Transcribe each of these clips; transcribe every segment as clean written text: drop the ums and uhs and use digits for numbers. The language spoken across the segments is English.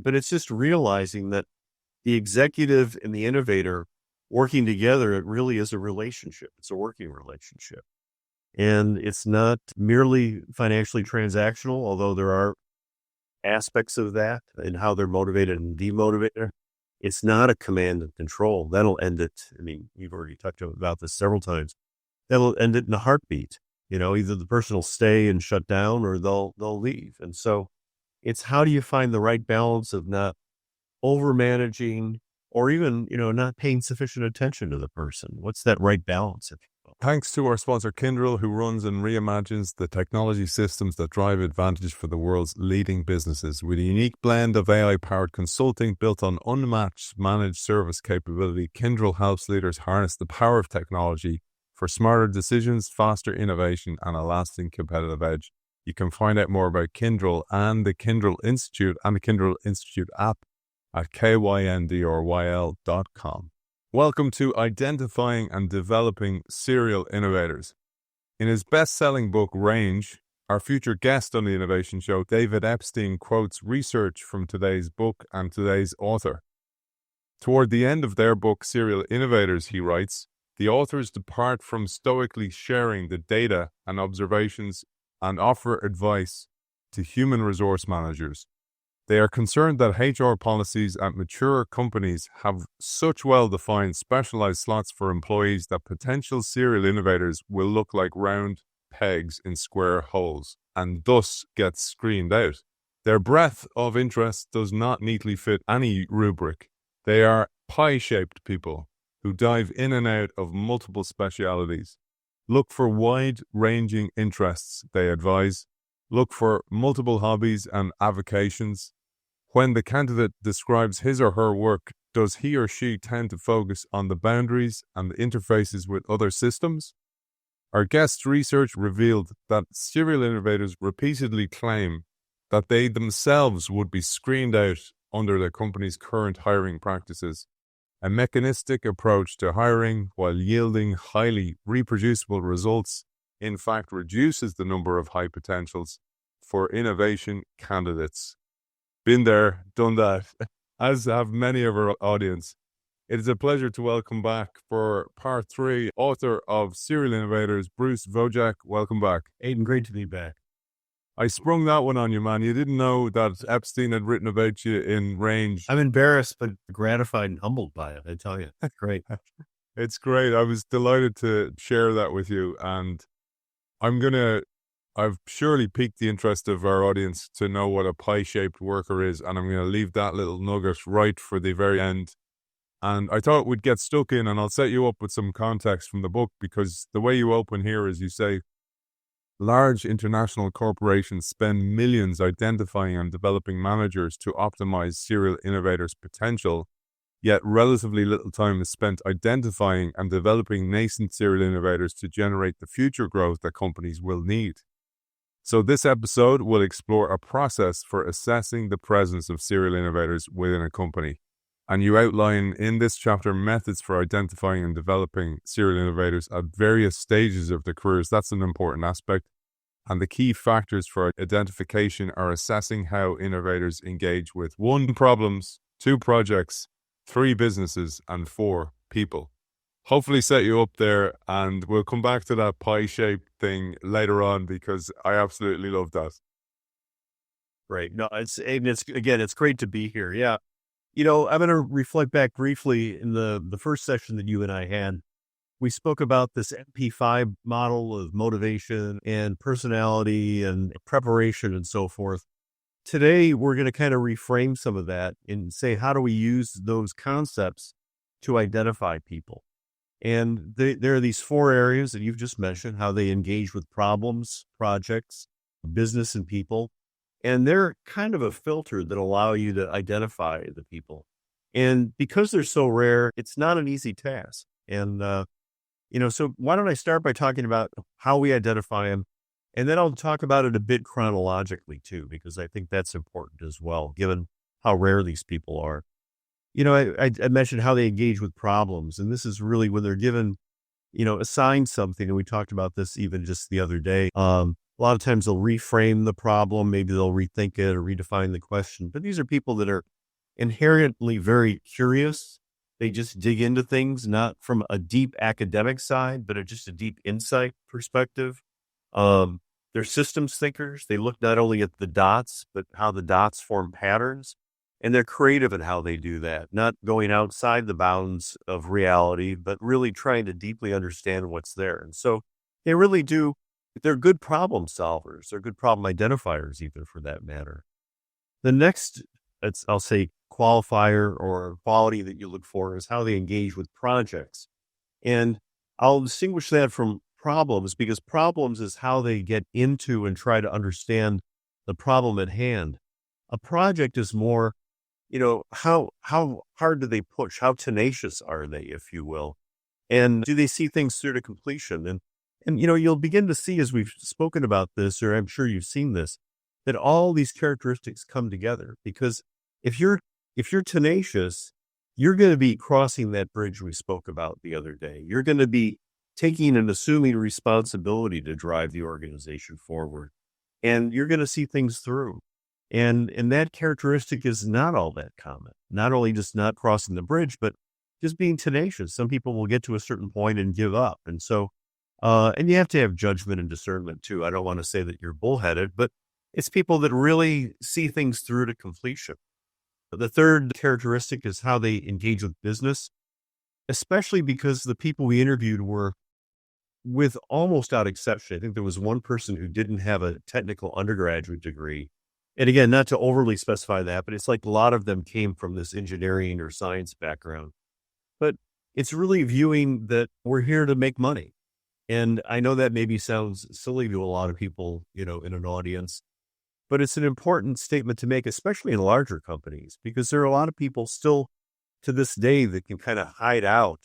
But it's just realizing that the executive and the innovator working together, it really is a relationship. It's a working relationship. And it's not merely financially transactional, although there are aspects of that and how they're motivated and demotivated. It's not a command and control. That'll end it. I mean, we've already talked about this several times. That'll end it in a heartbeat. Either the person will stay and shut down or they'll leave. And so it's how do you find the right balance of not over managing or even, not paying sufficient attention to the person? What's that right balance, if you will? Thanks to our sponsor, Kyndryl, who runs and reimagines the technology systems that drive advantage for the world's leading businesses. With a unique blend of AI-powered consulting built on unmatched managed service capability, Kyndryl helps leaders harness the power of technology for smarter decisions, faster innovation, and a lasting competitive edge. You can find out more about Kyndryl and the Kyndryl Institute and the Kyndryl Institute app at kyndryl.com. Welcome to Identifying and Developing Serial Innovators. In his best-selling book, Range, our future guest on the Innovation Show, David Epstein, quotes research from today's book and today's author. Toward the end of their book, Serial Innovators, he writes, the authors depart from stoically sharing the data and observations and offer advice to human resource managers. They are concerned that HR policies at mature companies have such well-defined specialized slots for employees that potential serial innovators will look like round pegs in square holes and thus get screened out. Their breadth of interest does not neatly fit any rubric. They are pie-shaped people who dive in and out of multiple specialities. Look for wide-ranging interests, they advise. Look for multiple hobbies and avocations. When the candidate describes his or her work, does he or she tend to focus on the boundaries and the interfaces with other systems? Our guest's research revealed that serial innovators repeatedly claim that they themselves would be screened out under the company's current hiring practices. A mechanistic approach to hiring, while yielding highly reproducible results, in fact reduces the number of high potentials for innovation candidates. Been there, done that, as have many of our audience. It is a pleasure to welcome back for part 3, author of Serial Innovators, Bruce Vojak. Welcome back. Aidan, great to be back. I sprung that one on you, man. You didn't know that Epstein had written about you in Range. I'm embarrassed, but gratified and humbled by it, I tell you. Great. It's great. I was delighted to share that with you. And I've surely piqued the interest of our audience to know what a pie-shaped worker is. And I'm going to leave that little nugget right for the very end. And I thought we'd get stuck in, and I'll set you up with some context from the book, because the way you open here is you say, large international corporations spend millions identifying and developing managers to optimize serial innovators' potential, yet relatively little time is spent identifying and developing nascent serial innovators to generate the future growth that companies will need. So this episode will explore a process for assessing the presence of serial innovators within a company. And you outline in this chapter methods for identifying and developing serial innovators at various stages of their careers. That's an important aspect. And the key factors for identification are assessing how innovators engage with 1, problems, 2, projects, 3, businesses, and 4, people. Hopefully set you up there, and we'll come back to that pie-shaped thing later on, because I absolutely love that. Right. No, it's great to be here. Yeah. I'm going to reflect back briefly in the first session that you and I had. We spoke about this MP5 model of motivation and personality and preparation and so forth. Today, we're going to kind of reframe some of that and say, how do we use those concepts to identify people? And there are these 4 areas that you've just mentioned, how they engage with problems, projects, business, and people. And they're kind of a filter that allow you to identify the people. And because they're so rare, it's not an easy task. And, so why don't I start by talking about how we identify them? And then I'll talk about it a bit chronologically too, because I think that's important as well, given how rare these people are. I mentioned how they engage with problems. And this is really when they're given, assigned something. And we talked about this even just the other day. A lot of times they'll reframe the problem. Maybe they'll rethink it or redefine the question. But these are people that are inherently very curious. They just dig into things, not from a deep academic side, but just a deep insight perspective. Um, they're systems thinkers. They look not only at the dots, but how the dots form patterns. And they're creative in how they do that, not going outside the bounds of reality, but really trying to deeply understand what's there. And so they really do, they're good problem solvers. They're good problem identifiers, even for that matter. The next, I'll say, qualifier or quality that you look for is how they engage with projects. And I'll distinguish that from problems, because problems is how they get into and try to understand the problem at hand. A project is more, how hard do they push? How tenacious are they, if you will? And do they see things through to completion? And you'll begin to see, as we've spoken about this, or I'm sure you've seen this, that all these characteristics come together. Because if you're tenacious, you're going to be crossing that bridge we spoke about the other day. You're going to be taking and assuming responsibility to drive the organization forward, and you're going to see things through. And that characteristic is not all that common. Not only just not crossing the bridge, but just being tenacious. Some people will get to a certain point and give up. And so, and you have to have judgment and discernment too. I don't want to say that you're bullheaded, but it's people that really see things through to completion. The third characteristic is how they engage with business, especially because the people we interviewed were, with almost without exception, I think there was one person who didn't have a technical undergraduate degree. And again, not to overly specify that, but it's like a lot of them came from this engineering or science background. But it's really viewing that we're here to make money. And I know that maybe sounds silly to a lot of people, in an audience, but it's an important statement to make, especially in larger companies, because there are a lot of people still to this day that can kind of hide out,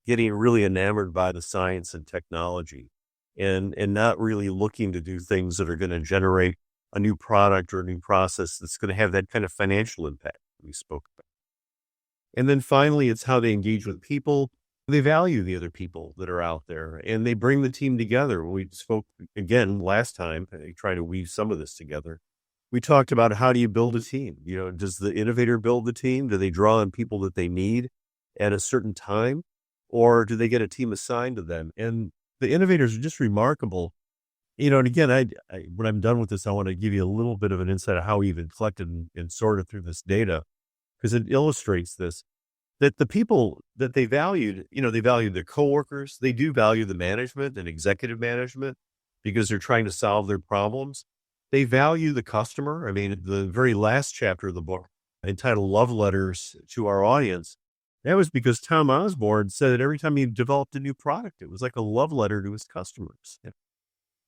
getting really enamored by the science and technology and not really looking to do things that are going to generate a new product or a new process that's going to have that kind of financial impact we spoke about. And then finally, it's how they engage with people. They value the other people that are out there, and they bring the team together. We spoke again last time, trying to weave some of this together. We talked about, how do you build a team? Does the innovator build the team? Do they draw on people that they need at a certain time, or do they get a team assigned to them? And the innovators are just remarkable. And again, when I'm done with this, I want to give you a little bit of an insight of how we even collected and sorted through this data, because it illustrates this, that the people that they valued, they valued their coworkers. They do value the management and executive management, because they're trying to solve their problems. They value the customer. I mean, the very last chapter of the book, entitled Love Letters to Our Audience, that was because Tom Osborne said that every time he developed a new product, it was like a love letter to his customers.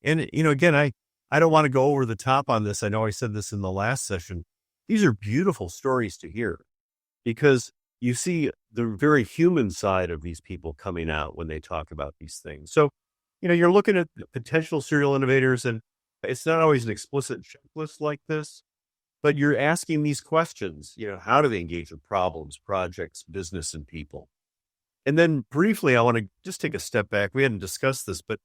And, again, I don't want to go over the top on this. I know I said this in the last session. These are beautiful stories to hear, because you see the very human side of these people coming out when they talk about these things. So, you're looking at potential serial innovators, and it's not always an explicit checklist like this, but you're asking these questions, how do they engage with problems, projects, business, and people? And then briefly, I want to just take a step back. We hadn't discussed this, but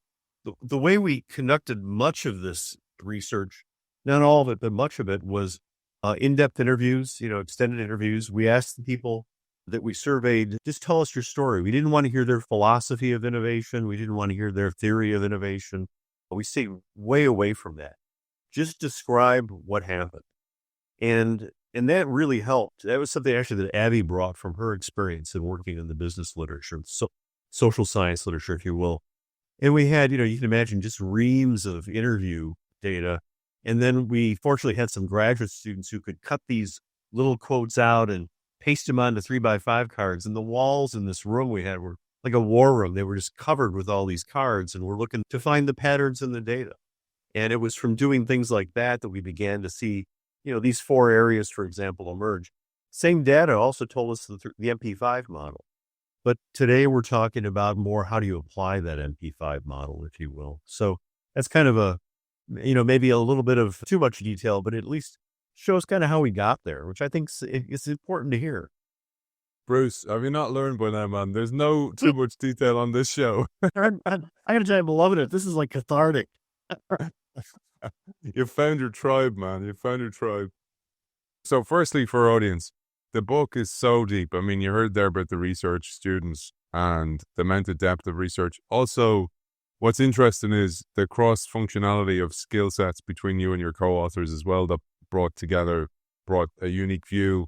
the way we conducted much of this research, not all of it, but much of it, was in-depth interviews, extended interviews. We asked the people that we surveyed, just tell us your story. We didn't want to hear their philosophy of innovation. We didn't want to hear their theory of innovation. But we stayed way away from that. Just describe what happened. And that really helped. That was something actually that Abby brought from her experience in working in the business literature, social science literature, if you will. And we had, you can imagine, just reams of interview data. And then we fortunately had some graduate students who could cut these little quotes out and paste them onto 3x5 cards. And the walls in this room we had were like a war room. They were just covered with all these cards, and we're looking to find the patterns in the data. And it was from doing things like that we began to see, these 4 areas, for example, emerge. Same data also told us the MP5 model. But today we're talking about more, how do you apply that MP5 model, if you will. So that's kind of a, maybe a little bit of too much detail, but at least shows kind of how we got there, which I think is important to hear. Bruce, have you not learned by now, man? There's no too much detail on this show. I gotta tell you, I'm loving it. This is like cathartic. You found your tribe, man. You found your tribe. So firstly, for our audience, the book is so deep. I mean, you heard there about the research students and the amount of depth of research. Also, what's interesting is the cross-functionality of skill sets between you and your co-authors as well that brought a unique view.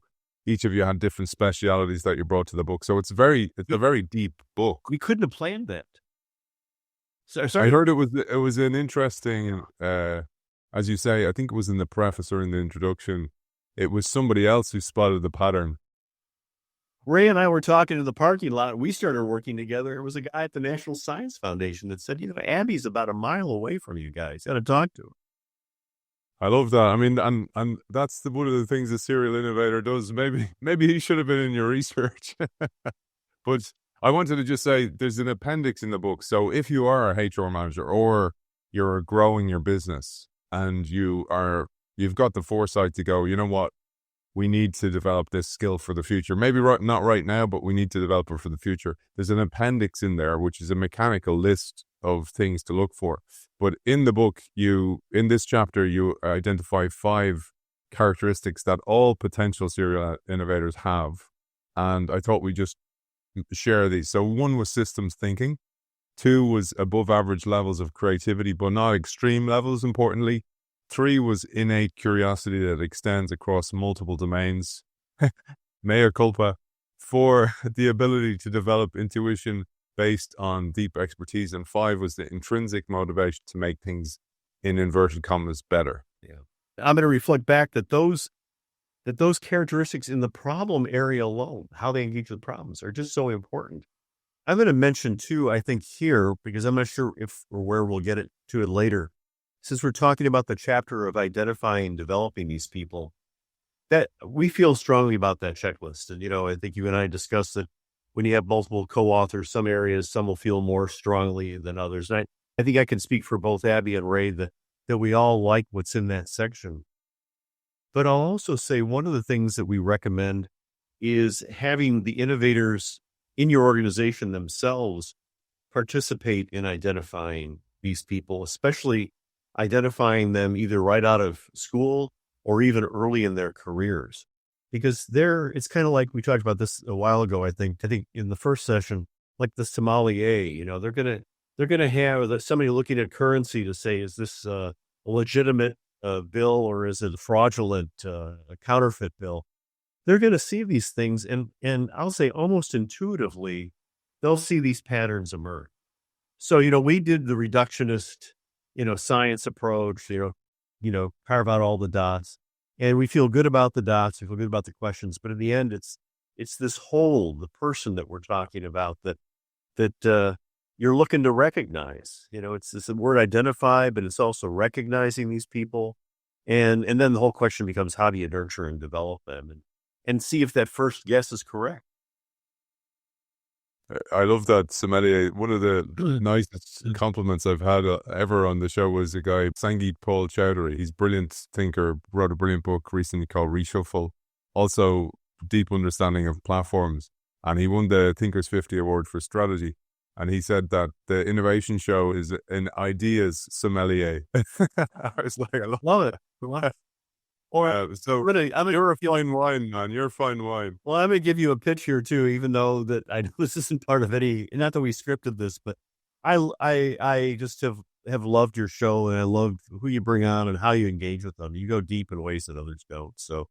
Each of you had different specialities that you brought to the book. So it's a very deep book. We couldn't have planned that. I Sorry. heard it was an interesting, as you say, I think it was in the preface or in the introduction, it was somebody else who spotted the pattern. Ray and I were talking in the parking lot. We started working together. There was a guy at the National Science Foundation that said, Abby's about a mile away from you guys. Got to talk to her. I love that. I mean, and that's one of the things a serial innovator does. Maybe he should have been in your research. But I wanted to just say there's an appendix in the book. So if you are a HR manager or you're growing your business and you've got the foresight to go, you know what? We need to develop this skill for the future. Maybe not right now, but we need to develop it for the future. There's an appendix in there, which is a mechanical list of things to look for. But in the book, in this chapter, you identify 5 characteristics that all potential serial innovators have. And I thought we'd just share these. So 1 was systems thinking. 2 was above average levels of creativity, but not extreme levels, importantly. 3 was innate curiosity that extends across multiple domains. Mea culpa. 4, the ability to develop intuition based on deep expertise. And 5 was the intrinsic motivation to make things, in inverted commas, better. Yeah. I'm going to reflect back that those characteristics in the problem area alone, how they engage with problems, are just so important. I'm going to mention too, I think here, because I'm not sure if or where we'll get to it later, since we're talking about the chapter of identifying and developing these people, that we feel strongly about that checklist. And, I think you and I discussed that when you have multiple co-authors, some areas, some will feel more strongly than others. And I think I can speak for both Abby and Ray that we all like what's in that section. But I'll also say one of the things that we recommend is having the innovators in your organization themselves participate in identifying these people, especially identifying them either right out of school or even early in their careers. Because it's kind of like we talked about this a while ago, I think in the first session, like the sommelier, they're gonna have somebody looking at currency to say, is this a legitimate bill or is it a fraudulent a counterfeit bill? They're going to see these things and I'll say almost intuitively, they'll see these patterns emerge. So, we did the reductionist, science approach, carve out all the dots, and we feel good about the dots. We feel good about the questions, but in the end, it's this whole, the person that we're talking about that you're looking to recognize. It's this word identify, but it's also recognizing these people. And then the whole question becomes, how do you nurture and develop them and see if that first guess is correct? I love that sommelier. One of the nicest compliments I've had ever on the show was a guy, Sangeet Paul Chowdhury. He's a brilliant thinker, wrote a brilliant book recently called Reshuffle. Also, deep understanding of platforms. And he won the Thinkers 50 Award for strategy. And he said that the innovation show is an ideas sommelier. I was like, I love it. You're a fine wine, man. You're a fine wine. Well, I'm going to give you a pitch here too, even though that I know this isn't part of not that we scripted this, but I just have loved your show and I love who you bring on and how you engage with them. You go deep in ways that others don't. So,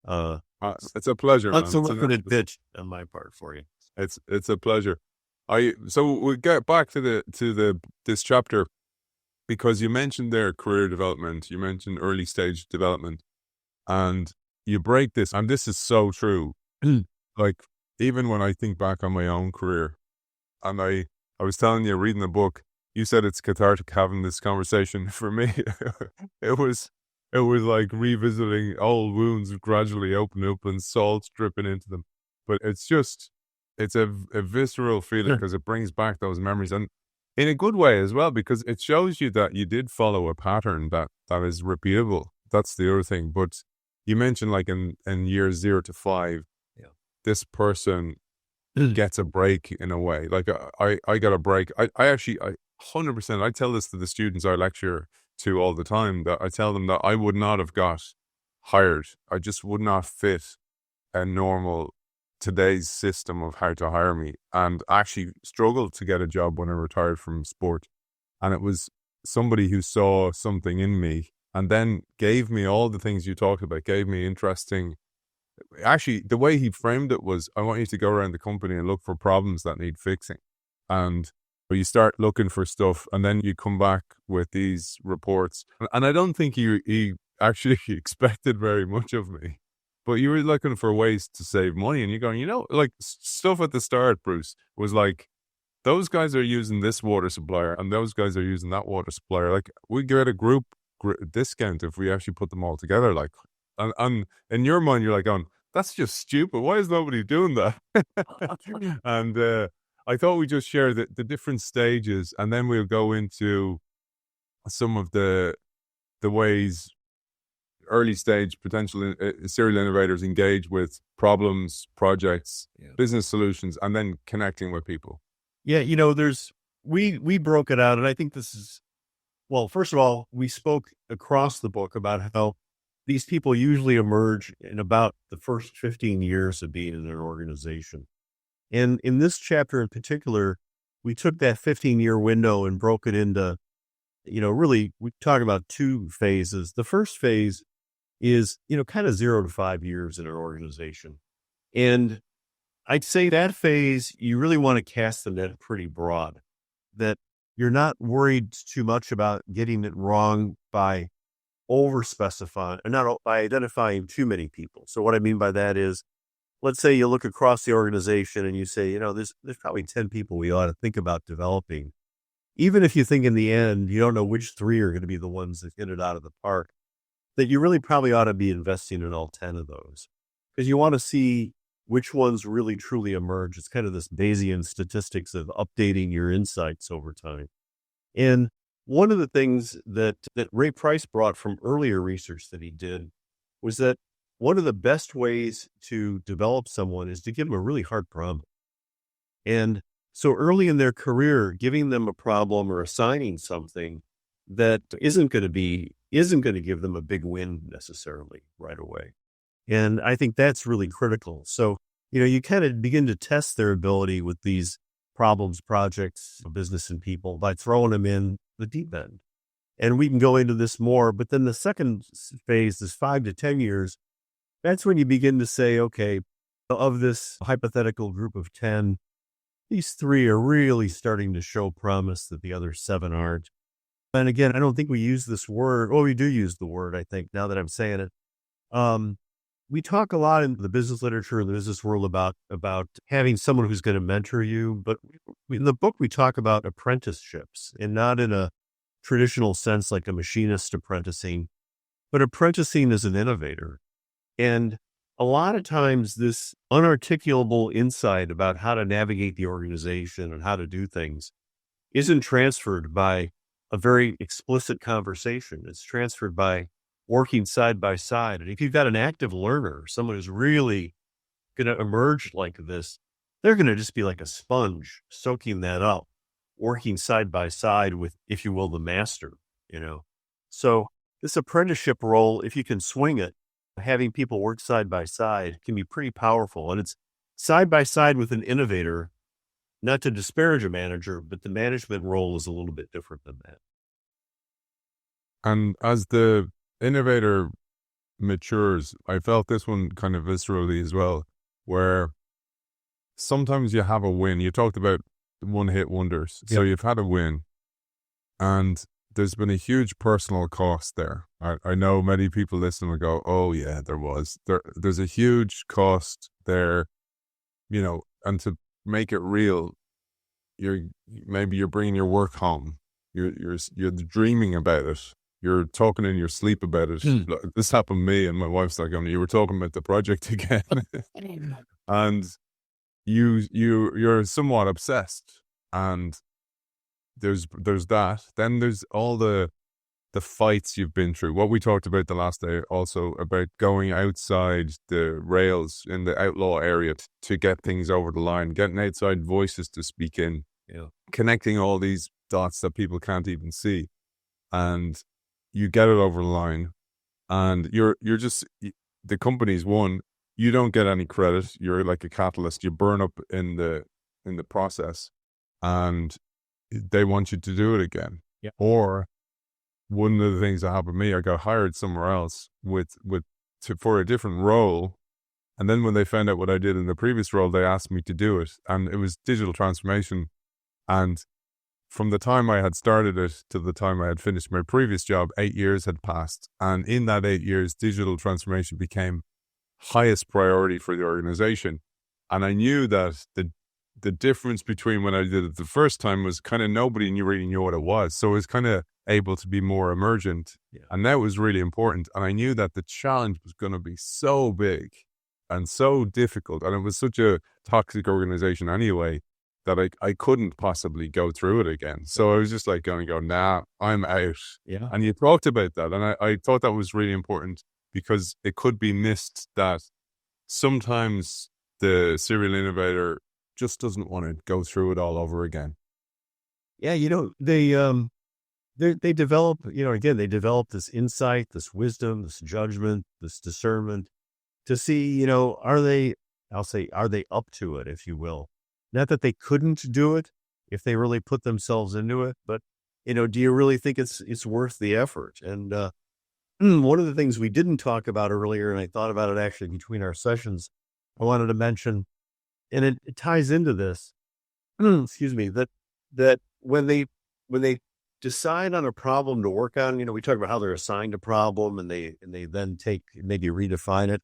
it's a pleasure. Unsolicited pitch on my part for you. It's a pleasure. So we'll get back to this chapter because you mentioned there career development, you mentioned early stage development, and you break this, and this is so true. Like even when I think back on my own career, and I was telling you reading the book, you said it's cathartic having this conversation. For me, it was like revisiting old wounds gradually opening up and salt dripping into them. But it's a visceral feeling because it brings back those memories, and in a good way as well, because it shows you that you did follow a pattern that is repeatable. That's the other thing. But you mentioned like in years 0 to 5, this person gets a break in a way. Like I got a break. I 100%, I tell this to the students I lecture to all the time, that I tell them that I would not have got hired. I just would not fit a normal today's system of how to hire me, and actually struggled to get a job when I retired from sport. And it was somebody who saw something in me and then gave me all the things you talked about, gave me interesting. Actually, the way he framed it was, I want you to go around the company and look for problems that need fixing. And you start looking for stuff, and then you come back with these reports. And I don't think he actually expected very much of me. But you were looking for ways to save money, and you're going, like stuff at the start, Bruce, was like, those guys are using this water supplier and those guys are using that water supplier. Like, we get a group discount if we actually put them all together. Like, and in your mind, you're like, going, that's just stupid. Why is nobody doing that? And I thought we just share the different stages, and then we'll go into some of the ways early stage potential serial innovators engage with problems, projects, business solutions, and then connecting with people. Yeah, we broke it out, and I think this is, well, first of all, we spoke across the book about how these people usually emerge in about the first 15 years of being in an organization. And in this chapter in particular, we took that 15-year window and broke it into, really, we talk about two phases. The first phase is, kind of 0 to 5 years in an organization. And I'd say that phase, you really want to cast the net pretty broad, that you're not worried too much about getting it wrong by over-specifying, or not by identifying too many people. So what I mean by that is, let's say you look across the organization and you say, there's probably 10 people we ought to think about developing. Even if you think in the end, you don't know which 3 are going to be the ones that hit it out of the park, that you really probably ought to be investing in all 10 of those, because you want to see which ones really truly emerge. It's kind of this Bayesian statistics of updating your insights over time. And one of the things that Ray Price brought from earlier research that he did was that one of the best ways to develop someone is to give them a really hard problem. And so early in their career, giving them a problem or assigning something that isn't going to give them a big win necessarily right away. And I think that's really critical. So, you kind of begin to test their ability with these problems, projects, business, and people by throwing them in the deep end. And we can go into this more, but then the second phase, this 5 to 10 years, that's when you begin to say, okay, of this hypothetical group of 10, these 3 are really starting to show promise that the other 7 aren't. And again, I don't think we use this word. Well, we do use the word, I think, now that I'm saying it. We talk a lot in the business literature, in the business world about having someone who's going to mentor you. But in the book, we talk about apprenticeships, and not in a traditional sense like a machinist apprenticing, but apprenticing as an innovator. And a lot of times this unarticulable insight about how to navigate the organization and how to do things isn't transferred by a very explicit conversation. It's transferred by working side by side. And if you've got an active learner, someone who's really going to emerge like this, they're going to just be like a sponge, soaking that up, working side by side with, if you will, the master, So this apprenticeship role, if you can swing it, having people work side by side can be pretty powerful. And it's side by side with an innovator, not to disparage a manager, but the management role is a little bit different than that. And as the innovator matures, I felt this one kind of viscerally as well, where sometimes you have a win. You talked about one-hit wonders. So you've had a win, and there's been a huge personal cost there. I know many people listen and go, oh yeah, there's a huge cost there, and to make it real, you're bringing your work home. You're dreaming about it. You're talking in your sleep about it. This happened to me, and my wife's like, you were talking about the project again. And you're somewhat obsessed, and there's that. Then there's all the fights you've been through. What we talked about the last day also, about going outside the rails in the outlaw area to get things over the line, getting outside voices to speak in, connecting all these dots that people can't even see. And you get it over the line, and you're just the company's won. You don't get any credit. You're like a catalyst. You burn up in the process, and they want you to do it again. Yeah. Or one of the things that happened to me, I got hired somewhere else for a different role. And then when they found out what I did in the previous role, they asked me to do it. And it was digital transformation. And from the time I had started it to the time I had finished my previous job, 8 years had passed. And in that 8 years, digital transformation became highest priority for the organization. And I knew that the difference between when I did it the first time was kind of nobody really knew what it was. So it was kind of able to be more emergent. Yeah. And that was really important. And I knew that the challenge was going to be so big and so difficult. And it was such a toxic organization anyway, that I couldn't possibly go through it again. So I was just like going to go, nah, I'm out. Yeah. And you talked about that. And I thought that was really important, because it could be missed that sometimes the serial innovator just doesn't want to go through it all over again. Yeah. They develop, again, they develop this insight, this wisdom, this judgment, this discernment to see, are they up to it, if you will? Not that they couldn't do it if they really put themselves into it, but, do you really think it's worth the effort? And one of the things we didn't talk about earlier, and I thought about it actually between our sessions, I wanted to mention, and it ties into this, excuse me, that when they decide on a problem to work on, we talk about how they're assigned a problem and they then maybe redefine it.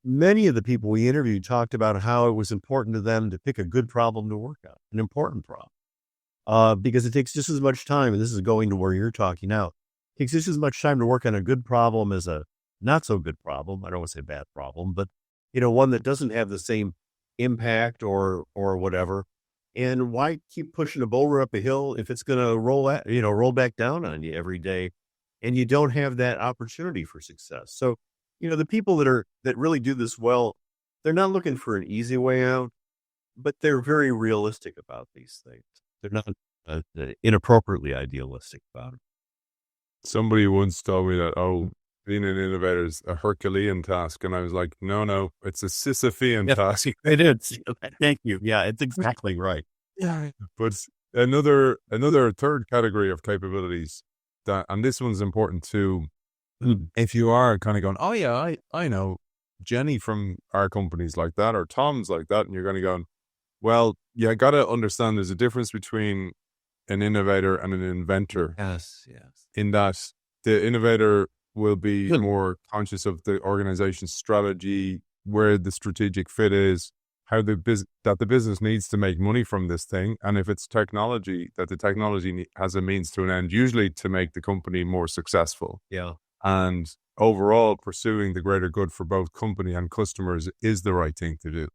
Many of the people we interviewed talked about how it was important to them to pick a good problem to work on, an important problem, because it takes just as much time. And this is going to where you're talking now. It takes just as much time to work on a good problem as a not so good problem. I don't want to say bad problem, but one that doesn't have the same impact or whatever. And why keep pushing a boulder up a hill if it's going to roll back down on you every day, and you don't have that opportunity for success? So, the people that really do this well, they're not looking for an easy way out, but they're very realistic about these things. They're not inappropriately idealistic about it. Somebody once told me that, being an innovator is a Herculean task. And I was like, no, it's a Sisyphean task. It is. Thank you. Yeah, it's exactly right. Yeah. But another third category of capabilities and this one's important too. If you are kind of going, oh yeah, I know Jenny from our company's like that, or Tom's like that, and you're going to go, well, you got to understand there's a difference between an innovator and an inventor. Yes. In that the innovator will be more conscious of the organization's strategy, where the strategic fit is, how the business needs to make money from this thing, and if it's technology, that the technology has a means to an end, usually to make the company more successful. Yeah. And overall, pursuing the greater good for both company and customers is the right thing to do.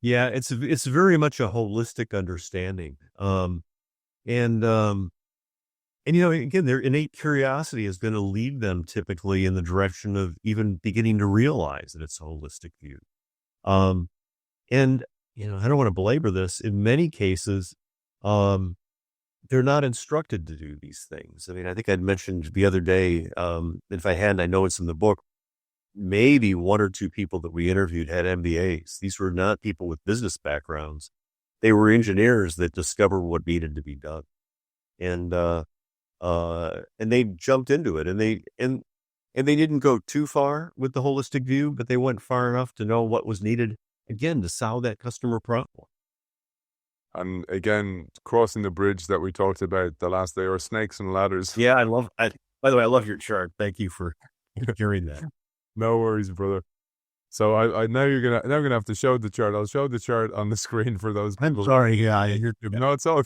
Yeah, it's very much a holistic understanding. And again, their innate curiosity is going to lead them typically in the direction of even beginning to realize that it's a holistic view. And I don't want to belabor this. In many cases, they're not instructed to do these things. I mean, I think I'd mentioned the other day, if I hadn't, I know it's in the book, maybe one or two people that we interviewed had MBAs. These were not people with business backgrounds. They were engineers that discovered what needed to be done. And they jumped into it, and they didn't go too far with the holistic view, but they went far enough to know what was needed, again, to solve that customer problem. And again, crossing the bridge that we talked about the last day, or snakes and ladders. Yeah, by the way, I love your chart. Thank you for hearing that. No worries, brother. So I now you're gonna have to show the chart. I'll show the chart on the screen for those people. I'm sorry. Yeah, no, it's all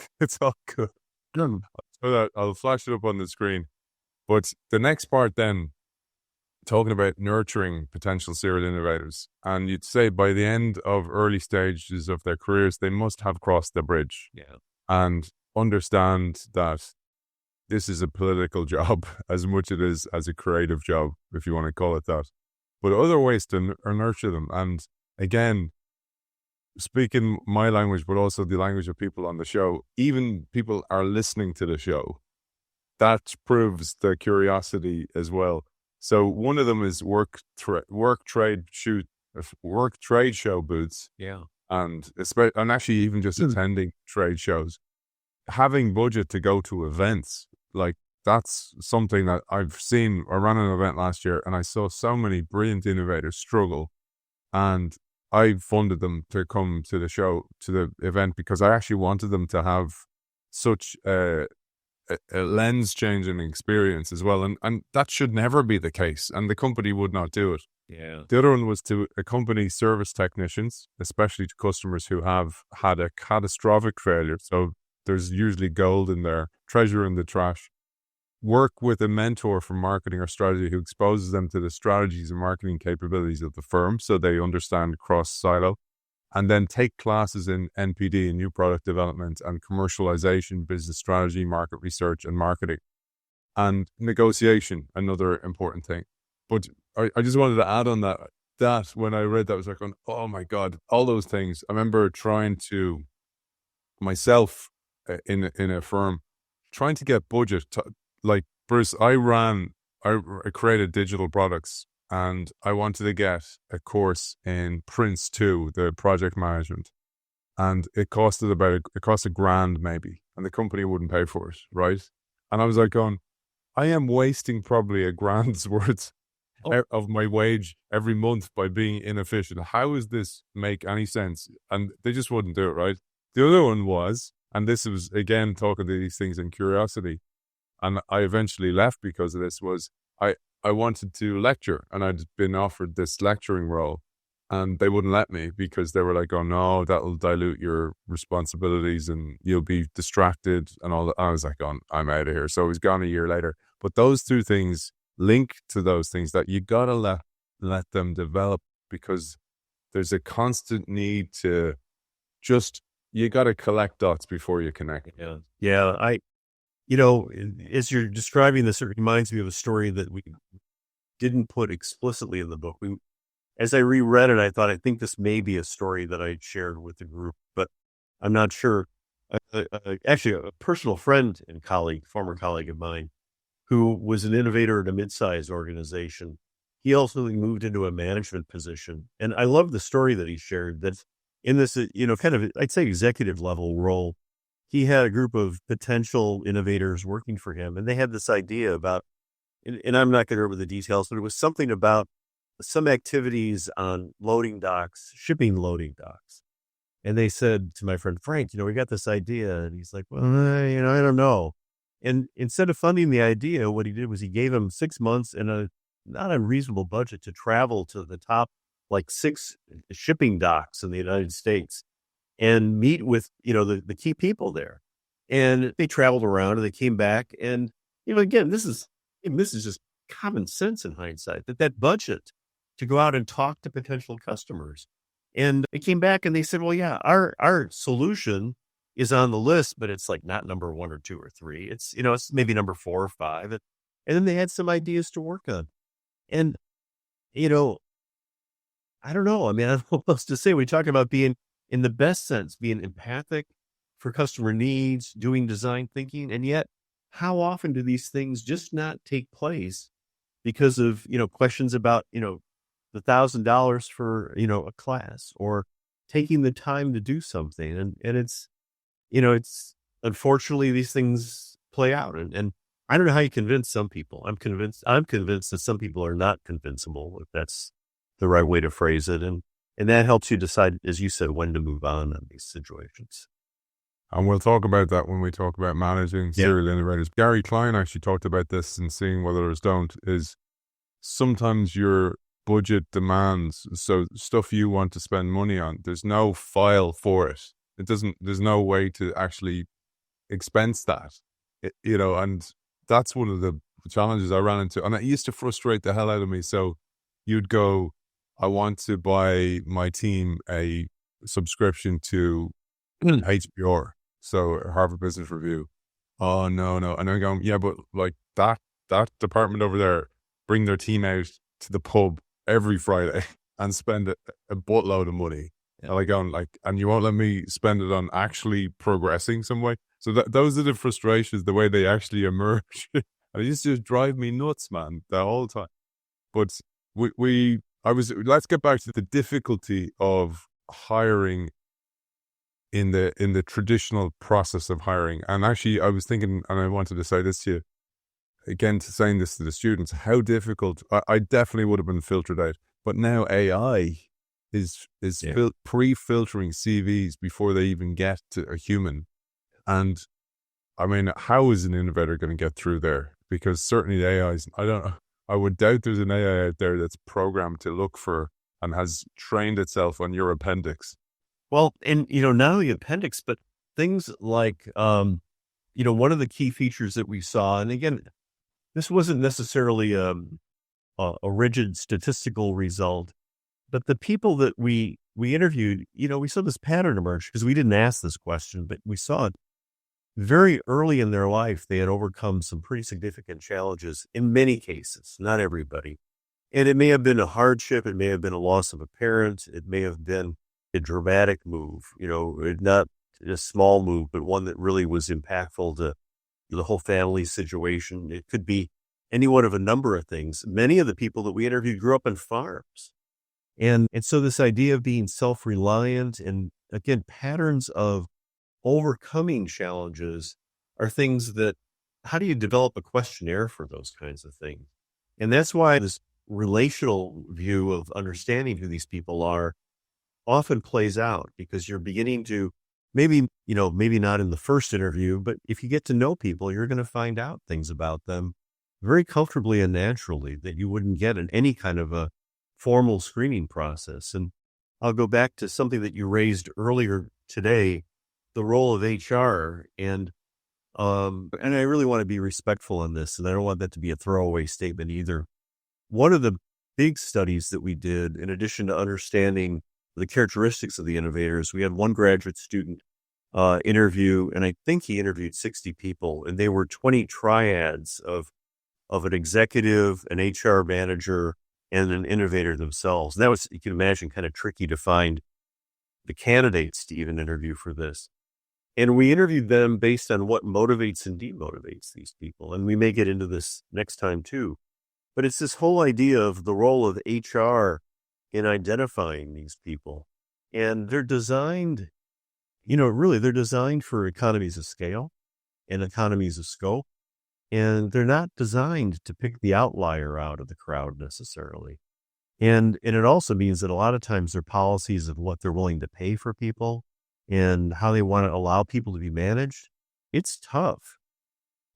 good. I'll flash it up on the screen. But the next part then, talking about nurturing potential serial innovators, and you'd say by the end of early stages of their careers, they must have crossed the bridge, and understand that this is a political job as much it is as a creative job, if you want to call it that. But other ways to nurture them, and again, speaking my language, but also the language of people on the show, even people are listening to the show. that proves the curiosity as well. So one of them is work trade show booths, Yeah. and actually even just attending trade shows, having budget to go to events. Like, that's something that I've seen. I ran an event last year and I saw so many brilliant innovators struggle, and I funded them to come to the event, because I actually wanted them to have such a lens changing experience as well. And that should never be the case. And the company would not do it. Yeah. The other one was to accompany service technicians, especially to customers who have had a catastrophic failure. So there's usually gold in there, treasure in the trash. Work with a mentor for marketing or strategy who exposes them to the strategies and marketing capabilities of the firm so they understand cross silo. And then take classes in NPD, new product development, and commercialization, business strategy, market research, and marketing. And negotiation, another important thing. But I just wanted to add on that when I read that, I was like, oh my God, all those things. I remember trying to, myself in a firm, trying to get budget. Like, Bruce, I created digital products, and I wanted to get a course in Prince 2, the project management. And it cost $1,000 maybe, and the company wouldn't pay for it, right? And I was like I am wasting probably $1,000's worth of my wage every month by being inefficient. How does this make any sense? And they just wouldn't do it, right? The other one was, and this was again talking to these things in curiosity, and I eventually left because of this, was I wanted to lecture, and I'd been offered this lecturing role, and they wouldn't let me because they were like, oh no, that'll dilute your responsibilities and you'll be distracted and all that. I was like, I'm out of here. So I was gone a year later. But those two things link to those things that you gotta let them develop, because there's a constant need to you gotta collect dots before you connect. Yeah. Yeah. As you're describing this, it reminds me of a story that we didn't put explicitly in the book. As I reread it, I think this may be a story that I shared with the group, but I'm not sure. Actually, a personal friend and former colleague of mine, who was an innovator at a mid-sized organization, he also moved into a management position. And I love the story that he shared, that in this, kind of, I'd say, executive level role, he had a group of potential innovators working for him, and they had this idea about, and I'm not going to go over the details, but it was something about some activities on shipping loading docks. And they said to my friend Frank, we got this idea. And he's like, well, I don't know. And instead of funding the idea, what he did was he gave him 6 months and a not unreasonable budget to travel to the top, like 6 shipping docks in the United States and meet with, the key people there. And they traveled around and they came back. And, again, this is just common sense in hindsight, that budget to go out and talk to potential customers. And they came back and they said, well, yeah, our solution is on the list, but it's like not number 1 or 2 or 3. It's, it's maybe number 4 or 5. And then they had some ideas to work on. And, I don't know. I mean, I don't know what else to say. We talk about being, in the best sense, being empathic for customer needs, doing design thinking. And yet, how often do these things just not take place because of, questions about, the $1,000 for, a class, or taking the time to do something. And it's, it's unfortunately these things play out. And I don't know how you convince some people. I'm convinced that some people are not convincible, if that's the right way to phrase it. And that helps you decide, as you said, when to move on these situations. And we'll talk about that when we talk about managing serial innovators. Gary Klein actually talked about this, and seeing what others don't, is sometimes your budget demands, so stuff you want to spend money on, there's no file for it. There's no way to actually expense that, and that's one of the challenges I ran into. And it used to frustrate the hell out of me. So you'd go, I want to buy my team a subscription to HBR, so Harvard Business Review. Oh, no. And I'm going, yeah, but like that department over there bring their team out to the pub every Friday and spend a buttload of money. Yeah. And and you won't let me spend it on actually progressing some way. So those are the frustrations, the way they actually emerge. And it used to drive me nuts, man, the whole time. But let's get back to the difficulty of hiring in the traditional process of hiring. And actually, I was thinking, and I wanted to say this to you, again, to saying this to the students, how difficult, I definitely would have been filtered out. But now AI is pre-filtering CVs before they even get to a human. And I mean, how is an innovator going to get through there? Because certainly the AIs, I would doubt there's an AI out there that's programmed to look for and has trained itself on your appendix. Well, and, not only appendix, but things like, one of the key features that we saw, and again, this wasn't necessarily a rigid statistical result, but the people that we interviewed, we saw this pattern emerge because we didn't ask this question, but we saw it very early in their life. They had overcome some pretty significant challenges in many cases, not everybody. And it may have been a hardship. It may have been a loss of a parent. It may have been a dramatic move, not a small move, but one that really was impactful to the whole family situation. It could be any one of a number of things. Many of the people that we interviewed grew up on farms. And so this idea of being self-reliant and, again, patterns of overcoming challenges are things that, how do you develop a questionnaire for those kinds of things? And that's why this relational view of understanding who these people are often plays out, because you're beginning to maybe not in the first interview, but if you get to know people, you're going to find out things about them very comfortably and naturally that you wouldn't get in any kind of a formal screening process. And I'll go back to something that you raised earlier today, the role of HR. And I really want to be respectful on this, and I don't want that to be a throwaway statement either. One of the big studies that we did, in addition to understanding the characteristics of the innovators, we had one graduate student interview, and I think he interviewed 60 people, and they were 20 triads of an executive, an HR manager, and an innovator themselves. And that was, you can imagine, kind of tricky to find the candidates to even interview for this. And we interviewed them based on what motivates and demotivates these people. And we may get into this next time too. But it's this whole idea of the role of HR in identifying these people. And they're designed, they're designed for economies of scale and economies of scope. And they're not designed to pick the outlier out of the crowd necessarily. And it also means that a lot of times their policies of what they're willing to pay for people and how they want to allow people to be managed, it's tough.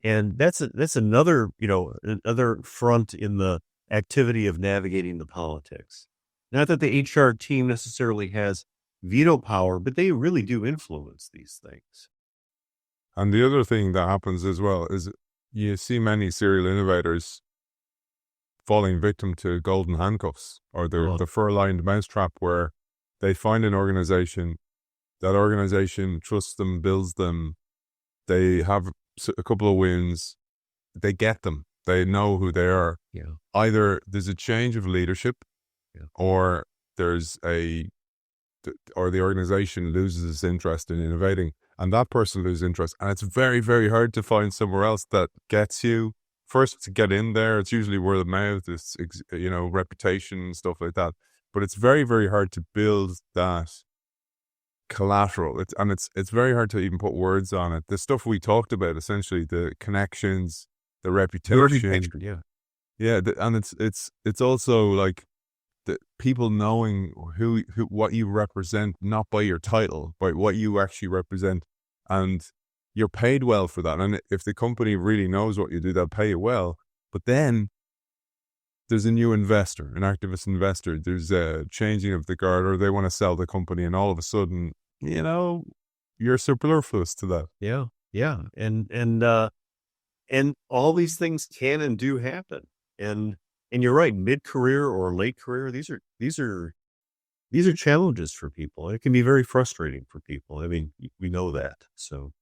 And that's another, another front in the activity of navigating the politics. Not that the HR team necessarily has veto power, but they really do influence these things. And the other thing that happens as well is you see many serial innovators falling victim to golden handcuffs or the fur-lined mousetrap, where they find an organization, that organization trusts them, builds them, they have a couple of wins, they get them, they know who they are. Yeah. Either there's a change of leadership, or the organization loses its interest in innovating, and that person loses interest. And it's very, very hard to find somewhere else that gets you. First, to get in there, it's usually word of mouth, it's, reputation, stuff like that. But it's very, very hard to build that collateral. It's very hard to even put words on it. The stuff we talked about, essentially, the connections, the reputation. And it's also like the people knowing what you represent, not by your title, but what you actually represent, and you're paid well for that. And if the company really knows what you do, they'll pay you well. But then there's a new investor, an activist investor. There's a changing of the guard, or they want to sell the company, and all of a sudden, you're superfluous to that. Yeah. And all these things can and do happen. And you're right, mid-career or late career, these are challenges for people. It can be very frustrating for people. I mean, we know that. So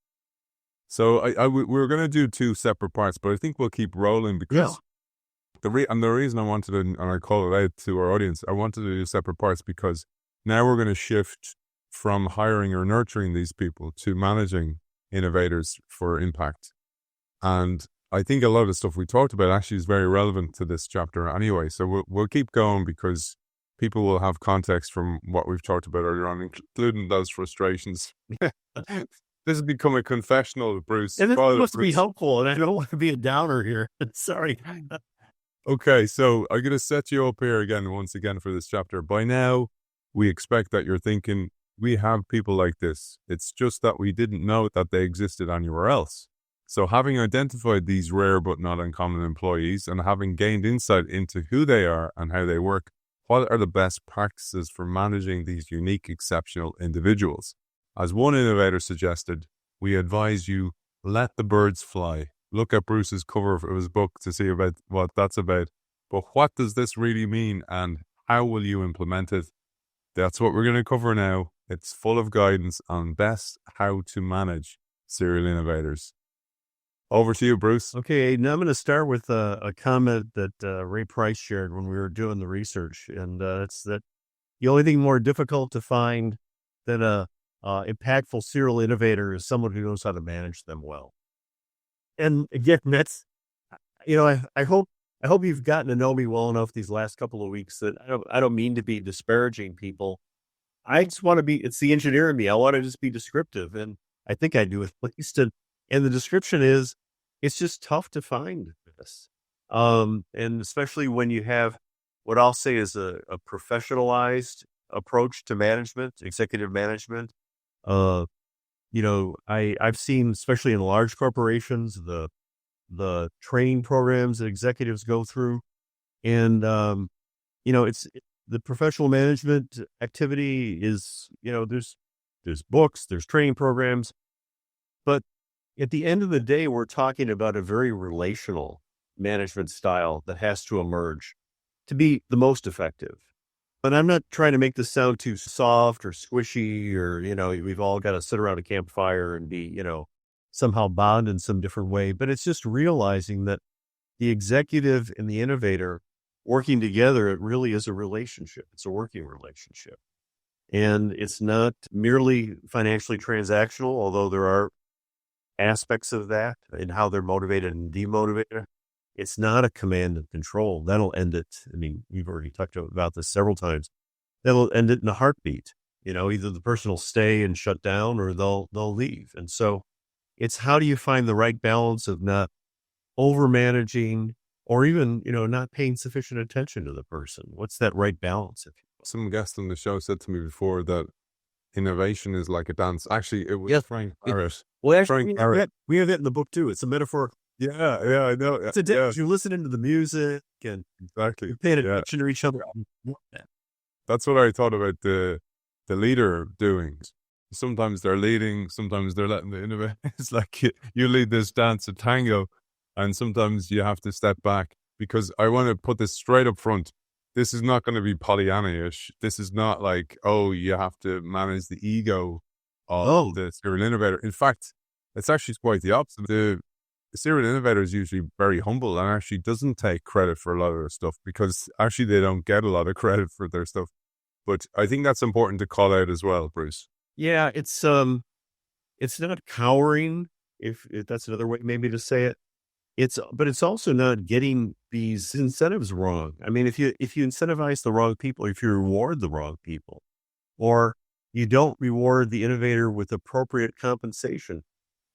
we're going to do two separate parts, but I think we'll keep rolling because the reason I wanted to, and I call it out to our audience, I wanted to do separate parts because now we're going to shift from hiring or nurturing these people to managing innovators for impact. And I think a lot of the stuff we talked about actually is very relevant to this chapter anyway. So we'll keep going because people will have context from what we've talked about earlier on, including those frustrations. This has become a confessional, Bruce. And this must be helpful, and I don't want to be a downer here. Sorry. Okay, so I'm going to set you up here once again for this chapter. By now, we expect that you're thinking, we have people like this. It's just that we didn't know that they existed anywhere else. So having identified these rare but not uncommon employees and having gained insight into who they are and how they work, what are the best practices for managing these unique, exceptional individuals? As one innovator suggested, we advise you, let the birds fly. Look at Bruce's cover of his book to see about what that's about. But what does this really mean and how will you implement it? That's what we're going to cover now. It's full of guidance on best how to manage serial innovators. Over to you, Bruce. Okay, now I'm going to start with a comment that Ray Price shared when we were doing the research, and it's that the only thing more difficult to find than a impactful serial innovator is someone who knows how to manage them well. And again, that's, I hope you've gotten to know me well enough these last couple of weeks that I don't mean to be disparaging people. I just want to be, it's the engineer in me. I want to just be descriptive, and I think I do at least. And the description is, it's just tough to find this. And especially when you have what I'll say is a professionalized approach to management, executive management. I've seen, especially in large corporations, the training programs that executives go through. And, it's the professional management activity is, there's books, there's training programs, but at the end of the day, we're talking about a very relational management style that has to emerge to be the most effective. But I'm not trying to make this sound too soft or squishy or, we've all got to sit around a campfire and be, somehow bond in some different way. But it's just realizing that the executive and the innovator working together, it really is a relationship. It's a working relationship. And it's not merely financially transactional, although there are aspects of that and how they're motivated and demotivated. It's not a command and control. That'll end it. I mean, we've already talked about this several times. That'll end it in a heartbeat. Either the person will stay and shut down or they'll leave. And so it's how do you find the right balance of not over managing or even, not paying sufficient attention to the person? What's that right balance? Some guest on the show said to me before that innovation is like a dance. Actually, it was Frank Barrett. Well, actually, we have that in the book too. It's a metaphor. Yeah, I know. It's a dance. You're listening to the music and exactly. You're paying attention to each other. That's what I thought about the leader doing. Sometimes they're leading, sometimes they're letting the innovate. It's like you lead this dance, a tango, and sometimes you have to step back because I want to put this straight up front. This is not going to be Pollyanna-ish. This is not like, you have to manage the ego of the serial innovator. In fact, it's actually quite the opposite. The serial innovator is usually very humble and actually doesn't take credit for a lot of their stuff because actually they don't get a lot of credit for their stuff. But I think that's important to call out as well, Bruce. Yeah, it's not cowering, if that's another way maybe to say it. But it's also not getting these incentives wrong. I mean, if you incentivize the wrong people, if you reward the wrong people, or you don't reward the innovator with appropriate compensation,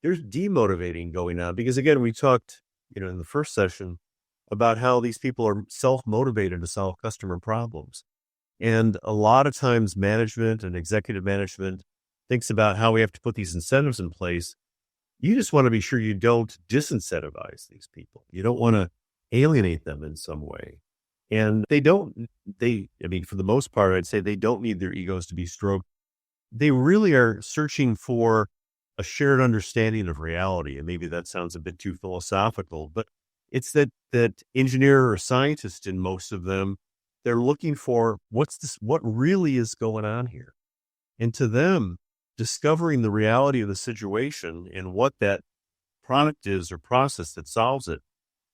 there's demotivating going on. Because again, we talked, in the first session about how these people are self-motivated to solve customer problems. And a lot of times management and executive management thinks about how we have to put these incentives in place. You just want to be sure you don't disincentivize these people. You don't want to alienate them in some way. And for the most part, I'd say they don't need their egos to be stroked. They really are searching for a shared understanding of reality. And maybe that sounds a bit too philosophical, but it's that engineer or scientist in most of them, they're looking for what really is going on here. And to them, discovering the reality of the situation and what that product is or process that solves it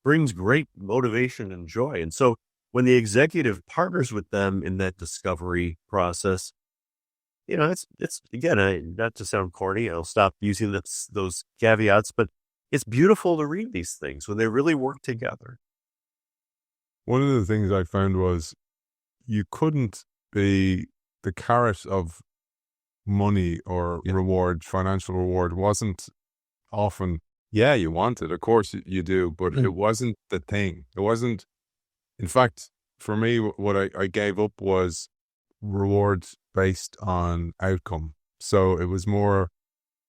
brings great motivation and joy. And so when the executive partners with them in that discovery process, it's again, not to sound corny, I'll stop using those caveats, but it's beautiful to read these things when they really work together. One of the things I found was you couldn't be the carrot of money or Yeah. reward, financial reward wasn't often, yeah, you want it. Of course you do, but it wasn't the thing. It wasn't, in fact, for me, what I gave up was rewards based on outcome. So it was more,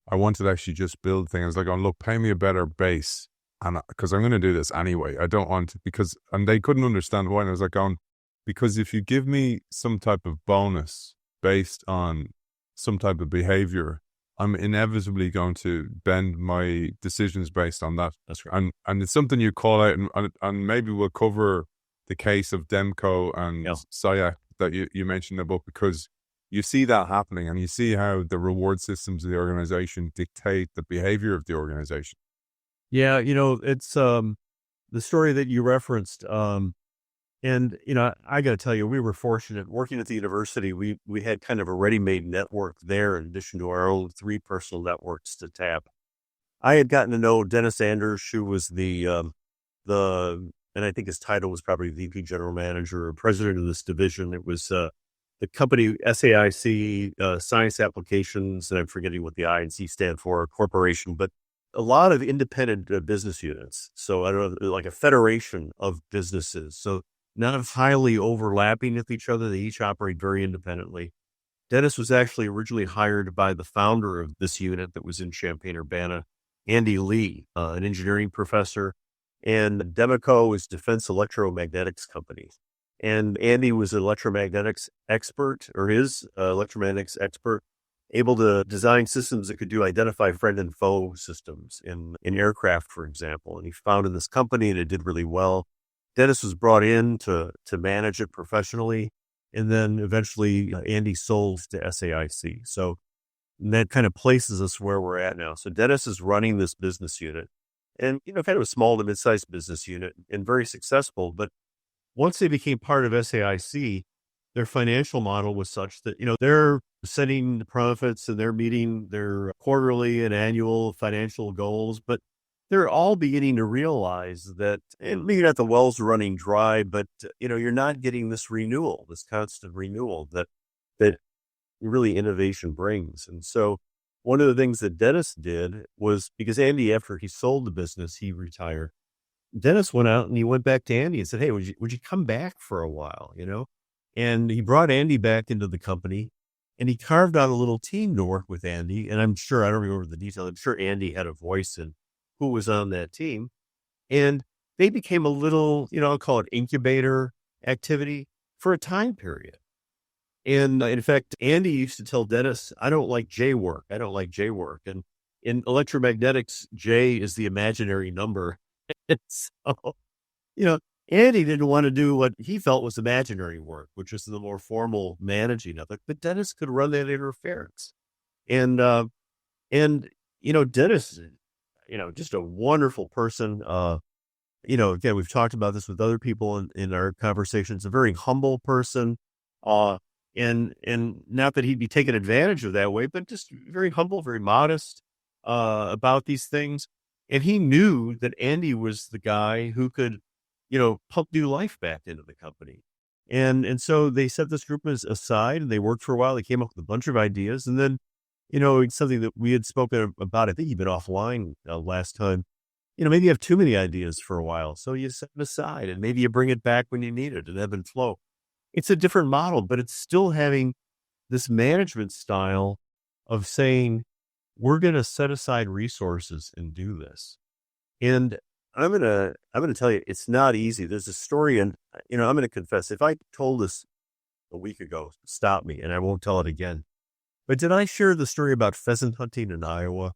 I wanted to actually just build things. I was like, oh, look, pay me a better base. And because I'm going to do this anyway, I don't want to, because, and they couldn't understand why. And I was like, going, because if you give me some type of bonus based on some type of behavior, I'm inevitably going to bend my decisions based on that. That's right. And it's something you call out, and maybe we'll cover the case of Demco and Yeah. SAIC that you mentioned in the book, because you see that happening and you see how the reward systems of the organization dictate the behavior of the organization. Yeah, it's the story that you referenced. And I got to tell you, we were fortunate working at the university. We had kind of a ready-made network there, in addition to our own 3 personal networks to tap. I had gotten to know Dennis Anders, who was the and I think his title was probably VP General Manager or President of this division. It was the company SAIC, Science Applications, and I'm forgetting what the I and C stand for, corporation, but a lot of independent business units. So I don't know, like a federation of businesses. So not highly overlapping with each other. They each operate very independently. Dennis was actually originally hired by the founder of this unit that was in Champaign-Urbana, Andy Lee, an engineering professor, and Democo is Defense Electromagnetics Company. And Andy was an electromagnetics expert, or is electromagnetics expert, able to design systems that could identify friend and foe systems in aircraft, for example. And he founded this company, and it did really well. Dennis was brought in to manage it professionally. And then eventually Andy sold to SAIC. So that kind of places us where we're at now. So Dennis is running this business unit, and, kind of a small to mid-sized business unit and very successful. But once they became part of SAIC, their financial model was such that, they're setting the profits and they're meeting their quarterly and annual financial goals, but they're all beginning to realize that, and maybe not the wells running dry, but, you're not getting this renewal, this constant renewal that really innovation brings. And so one of the things that Dennis did was, because Andy, after he sold the business, he retired. Dennis went out and he went back to Andy and said, "Hey, would you come back for a while?" And he brought Andy back into the company, and he carved out a little team to work with Andy. And I'm sure, I don't remember the detail, I'm sure Andy had a voice in who was on that team. And they became a little, I'll call it incubator activity for a time period. And in fact, Andy used to tell Dennis, "I don't like J work. I don't like J work." And in electromagnetics, J is the imaginary number. And so, you know, Andy didn't want to do what he felt was imaginary work, which is the more formal managing of it. But Dennis could run that interference. And, uh, and Dennis, just a wonderful person. Again, we've talked about this with other people in our conversations, a very humble person. Uh, and not that he'd be taken advantage of that way, but just very humble, very modest, about these things. And he knew that Andy was the guy who could, pump new life back into the company. And so they set this group aside and they worked for a while. They came up with a bunch of ideas. And then, it's something that we had spoken about. I think you've been offline last time. Maybe you have too many ideas for a while. So you set them aside and maybe you bring it back when you need it and ebb and flow. It's a different model, but it's still having this management style of saying, we're going to set aside resources and do this. And I'm going to tell you, it's not easy. There's a story, and, I'm going to confess, if I told this a week ago, stop me and I won't tell it again. But did I share the story about pheasant hunting in Iowa?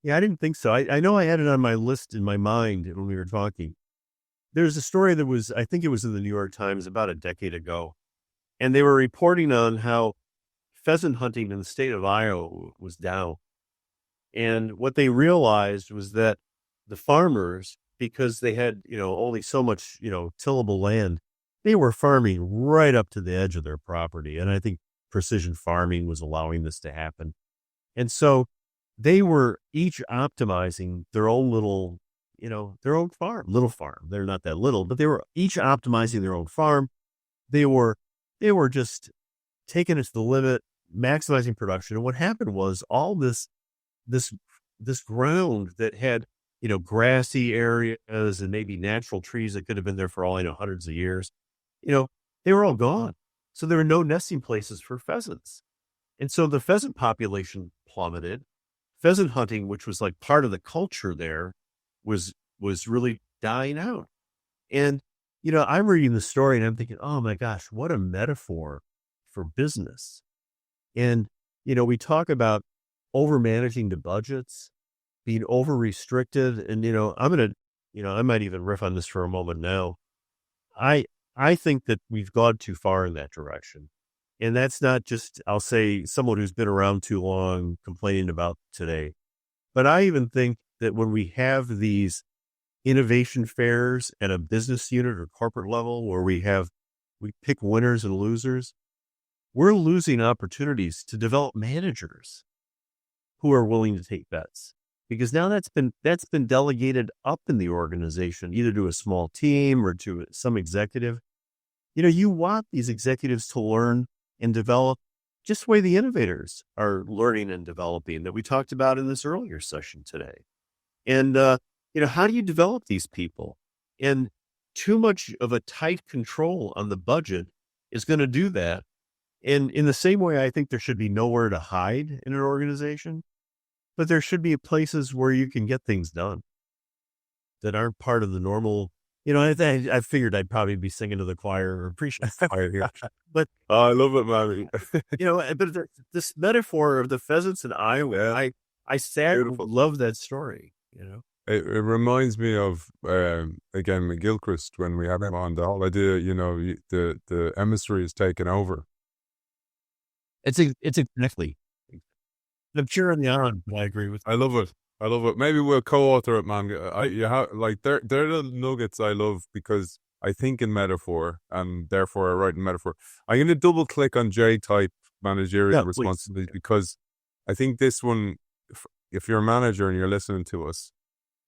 Yeah, I didn't think so. I know I had it on my list in my mind when we were talking. There's a story that was, I think it was in the New York Times about a decade ago. And they were reporting on how pheasant hunting in the state of Iowa was down. And what they realized was that the farmers, because they had, only so much, tillable land, they were farming right up to the edge of their property. And I think precision farming was allowing this to happen. And so they were each optimizing their own little, their own little farm. They're not that little, but they were each optimizing their own farm. They were just taking it to the limit, maximizing production. And what happened was all this ground that had, grassy areas and maybe natural trees that could have been there for all I know, hundreds of years, they were all gone. So there were no nesting places for pheasants. And so the pheasant population plummeted. Pheasant hunting, which was like part of the culture there, was really dying out. And, I'm reading the story and I'm thinking, oh my gosh, what a metaphor for business. And, we talk about over managing the budgets, being over restricted. And, I might even riff on this for a moment now. I think that we've gone too far in that direction. And that's not just, I'll say, someone who's been around too long complaining about today. But I even think that when we have these innovation fairs at a business unit or corporate level where we pick winners and losers, we're losing opportunities to develop managers who are willing to take bets. Because now that's been delegated up in the organization, either to a small team or to some executive. You want these executives to learn and develop just the way the innovators are learning and developing that we talked about in this earlier session today. And, how do you develop these people? And too much of a tight control on the budget is going to do that. And in the same way, I think there should be nowhere to hide in an organization, but there should be places where you can get things done that aren't part of the normal. I figured I'd probably be singing to the choir or preaching to the choir here, but I love it, man. but this metaphor of the pheasants in Iowa, I sadly love that story. It reminds me of again McGilchrist when we have him on. The whole idea, the emissary is taken over. It's exactly. I'm cheering the on. I agree with. I love it. Maybe we'll co-author it, man. They're the nuggets I love because I think in metaphor and therefore I write in metaphor. I'm going to double click on J-type managerial responsibility because I think this one, if you're a manager and you're listening to us,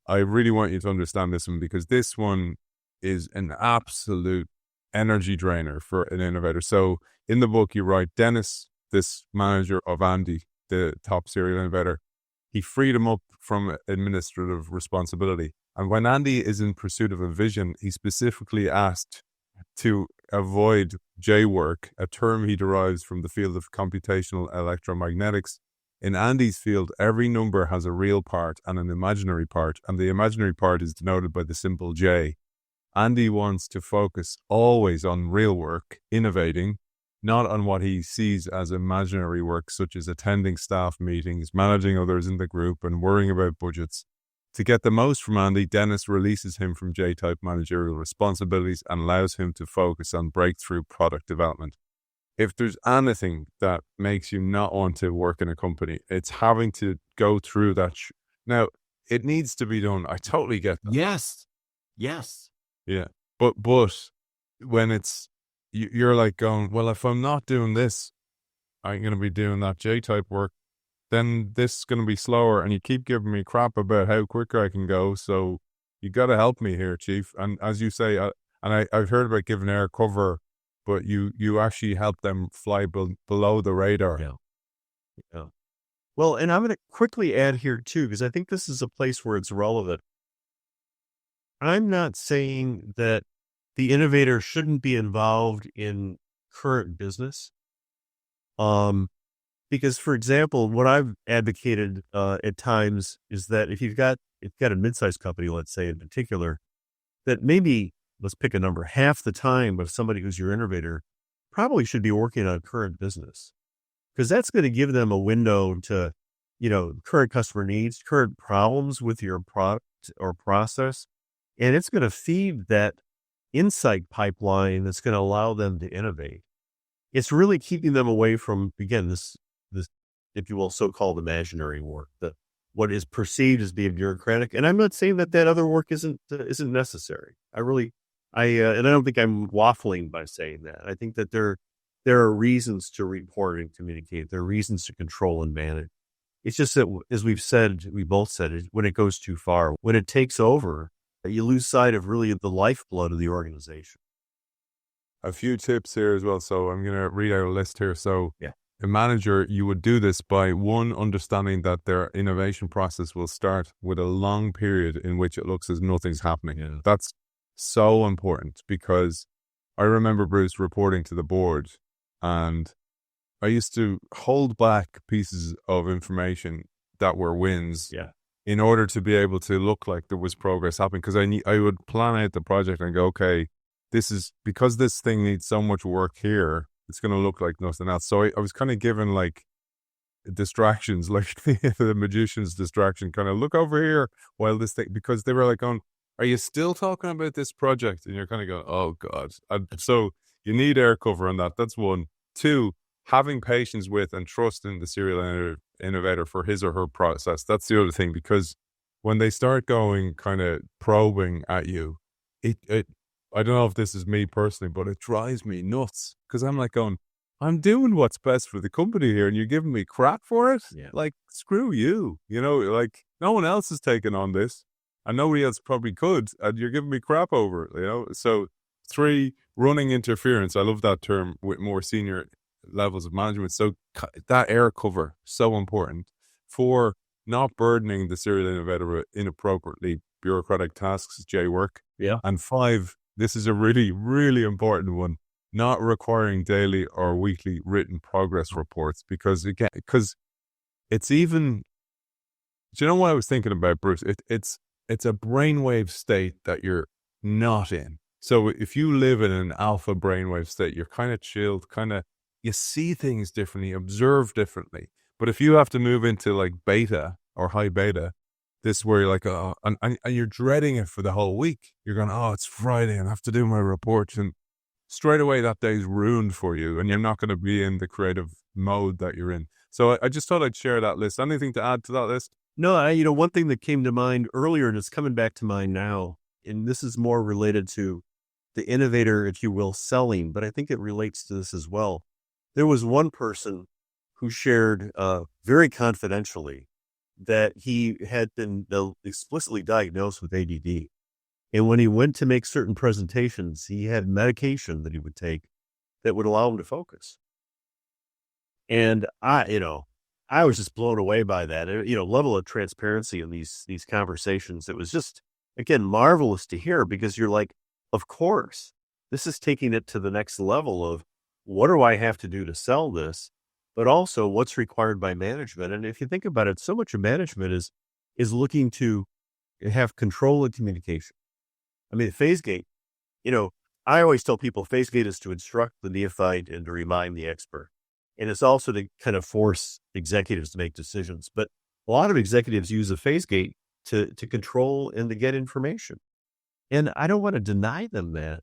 I really want you to understand this one because this one is an absolute energy drainer for an innovator. So in the book, you write Dennis, this manager of Andy, the top serial innovator, he freed him up from administrative responsibility. And when Andy is in pursuit of a vision, he specifically asked to avoid J work, a term he derives from the field of computational electromagnetics. In Andy's field, every number has a real part and an imaginary part, and the imaginary part is denoted by the symbol J. Andy wants to focus always on real work, innovating, not on what he sees as imaginary work, such as attending staff meetings, managing others in the group, and worrying about budgets. To get the most from Andy, Dennis releases him from J-type managerial responsibilities and allows him to focus on breakthrough product development. If there's anything that makes you not want to work in a company, it's having to go through that. Now, it needs to be done. I totally get that. Yes. Yeah. But when you're like going, well, if I'm not doing this, I'm going to be doing that J-type work, then this is going to be slower. And you keep giving me crap about how quick I can go. So you got to help me here, Chief. And as you say, I've heard about giving air cover, but you actually help them fly below the radar. Yeah. Well, and I'm going to quickly add here too, because I think this is a place where it's relevant. I'm not saying that the innovator shouldn't be involved in current business. Because for example, what I've advocated at times is that if you've got a mid-sized company, let's say in particular, that maybe, let's pick a number, half the time of somebody who's your innovator probably should be working on current business, because that's going to give them a window to, current customer needs, current problems with your product or process. And it's going to feed that insight pipeline that's going to allow them to innovate. It's really keeping them away from, again, this, if you will, so-called imaginary work, what is perceived as being bureaucratic. And I'm not saying that other work isn't necessary. And I don't think I'm waffling by saying that. I think that there there are reasons to report and communicate. There are reasons to control and manage. It's just that, as we both said, when it goes too far, when it takes over, you lose sight of really the lifeblood of the organization. A few tips here as well. So I'm going to read out a list here. So Yeah. a manager, you would do this by one, understanding that their innovation process will start with a long period in which it looks as nothing's happening. Yeah. That's so important, because I remember, Bruce, reporting to the board, and I used to hold back pieces of information that were wins Yeah. in order to be able to look like there was progress happening. Because I would plan out the project and go, okay, this is because this thing needs so much work here, it's going to look like nothing else. So I was kind of given like distractions, like the magician's distraction, kind of look over here while this thing, because they were like, "On, are you still talking about this project?" And you're kind of going, "Oh God." And so you need air cover on that. That's one. Two, having patience with and trust in the serial innovator for his or her process. That's the other thing, because when they start going kind of probing at you, it I don't know if this is me personally, but it drives me nuts, because I'm like going, I'm doing what's best for the company here, and you're giving me crap for it? Yeah. Like, screw you. You know, like, no one else is taking on this, and nobody else probably could, and you're giving me crap over it, you know? So, three, running interference. I love that term with more senior levels of management. So, that air cover, so important. Four, not burdening the serial innovator with inappropriately bureaucratic tasks, J work. Yeah. And five, this is a really, really important one, not requiring daily or weekly written progress reports, because it's even, do you know what I was thinking about, Bruce? It's a brainwave state that you're not in. So if you live in an alpha brainwave state, you're kind of chilled, you see things differently, observe differently. But if you have to move into like beta or high beta, this where you're like, oh, and you're dreading it for the whole week. You're going, oh, it's Friday and I have to do my reports, and straight away that day's ruined for you, and you're not going to be in the creative mode that you're in. So I just thought I'd share that list. Anything to add to that list? No, one thing that came to mind earlier, and it's coming back to mind now, and this is more related to the innovator, if you will, selling, but I think it relates to this as well. There was one person who shared very confidentially that he had been explicitly diagnosed with ADD. And when he went to make certain presentations, he had medication that he would take that would allow him to focus. And I was just blown away by that, level of transparency in these conversations. It was just, again, marvelous to hear, because you're like, of course, this is taking it to the next level of what do I have to do to sell this, but also what's required by management. And if you think about it, so much of management is looking to have control and communication. I mean, phase gate, I always tell people phase gate is to instruct the neophyte and to remind the expert. And it's also to kind of force executives to make decisions. But a lot of executives use a phase gate to control and to get information. And I don't want to deny them that.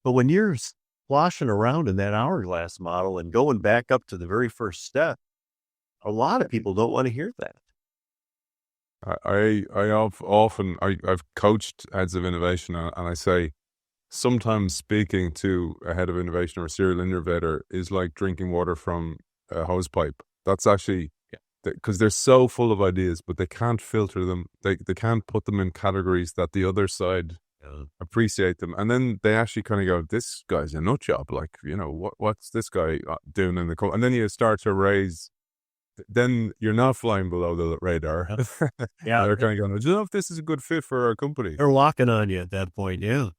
But when you're sloshing around in that hourglass model and going back up to the very first step, a lot of people don't want to hear that. I've coached heads of innovation, and I say, sometimes speaking to a head of innovation or a serial innovator is like drinking water from a hose pipe. That's actually, because they're so full of ideas, but they can't filter them. They can't put them in categories that the other side appreciate them. And then they actually kind of go, this guy's a nut job. Like, what's this guy doing in the and then you start to raise, then you're not flying below the radar. Yeah. They're kind of going, do you know if this is a good fit for our company? They're locking on you at that point. Yeah.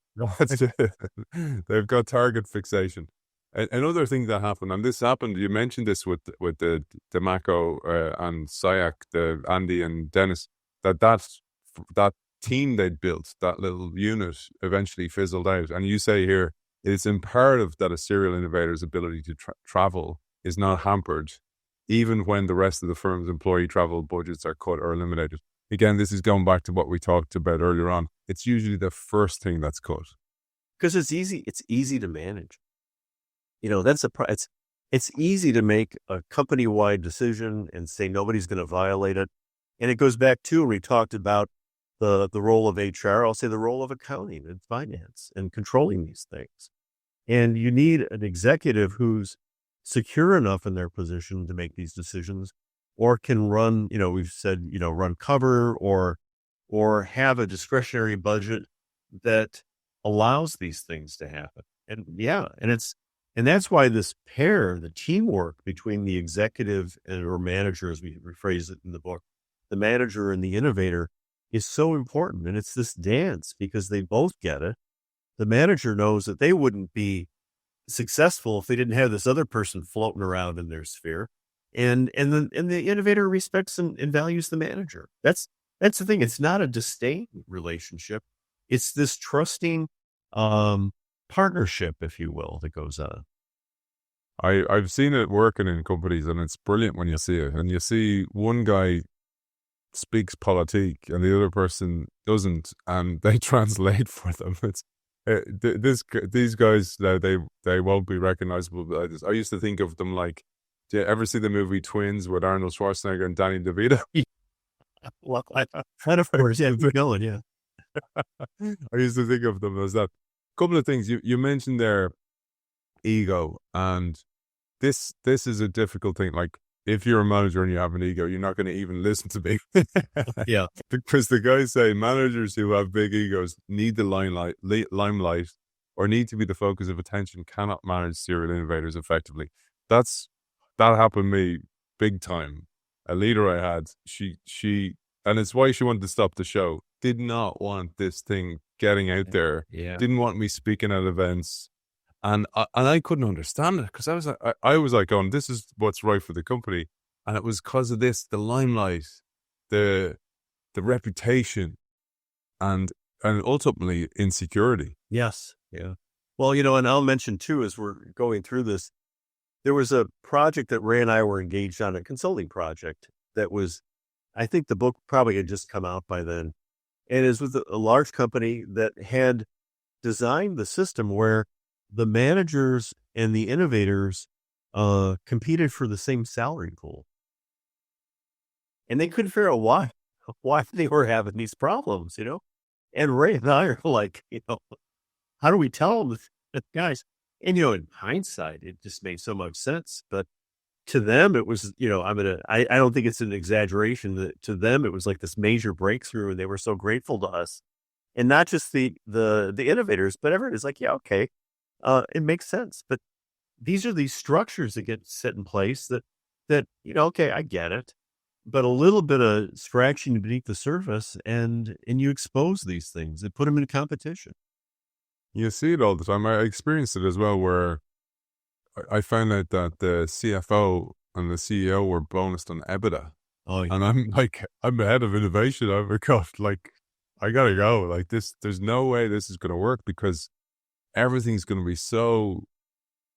They've got target fixation. Another thing that happened, and this happened, you mentioned this with the Mako and SAIC, the Andy and Dennis, that team they'd built, that little unit, eventually fizzled out. And you say here, it's imperative that a serial innovator's ability to travel is not hampered, even when the rest of the firm's employee travel budgets are cut or eliminated. Again, this is going back to what we talked about earlier on. It's usually the first thing that's cut. Because it's easy to manage. It's easy to make a company-wide decision and say nobody's going to violate it. And it goes back to, we talked about the role of HR, I'll say the role of accounting and finance and controlling these things. And you need an executive who's secure enough in their position to make these decisions, or can run, we've said, run cover or have a discretionary budget that allows these things to happen. And yeah, and that's why this pair, the teamwork between the executive or manager, as we rephrase it in the book, the manager and the innovator is so important. And it's this dance because they both get it. The manager knows that they wouldn't be successful if they didn't have this other person floating around in their sphere. And the innovator respects and values the manager. That's the thing. It's not a disdain relationship. It's this trusting partnership, if you will, that goes on. I've seen it working in companies, and it's brilliant when you see it. And you see one guy speaks politique and the other person doesn't, and they translate for them. It's these guys, they won't be recognizable. But I used to think of them like, do you ever see the movie Twins with Arnold Schwarzenegger and Danny DeVito? Well, of course, yeah, we're going, yeah. I used to think of them as that. Couple of things you mentioned there, ego, and this is a difficult thing. Like, if you're a manager and you have an ego, you're not going to even listen to me. Yeah, because the guys say managers who have big egos need the limelight, or need to be the focus of attention, cannot manage serial innovators effectively. That happened to me big time. A leader I had, she, and it's why she wanted to stop the show, did not want this thing getting out there. yeah. Didn't want me speaking at events. And I couldn't understand it, because I was like going, this is what's right for the company. And it was because of this, the limelight, the reputation, and ultimately insecurity. Yes, yeah. Well, and I'll mention too, as we're going through this, there was a project that Ray and I were engaged on, a consulting project that was, I think the book probably had just come out by then. And it was with a large company that had designed the system where the managers and the innovators competed for the same salary pool. And they couldn't figure out why they were having these problems, And Ray and I are like, how do we tell them, guys? And, in hindsight, it just made so much sense. But to them, it was, I don't think it's an exaggeration that to them, it was like this major breakthrough, and they were so grateful to us. And not just the innovators, but everyone is like, yeah, okay. It makes sense. But these are these structures that get set in place that, okay, I get it. But a little bit of scratching beneath the surface, and you expose these things and put them in competition. You see it all the time. I experienced it as well, where I found out that the CFO and the CEO were bonused on EBITDA. Oh, yeah. And I'm like, I'm the head of innovation. I'm like, I gotta go. Like this, there's no way this is going to work, because everything's going to be so,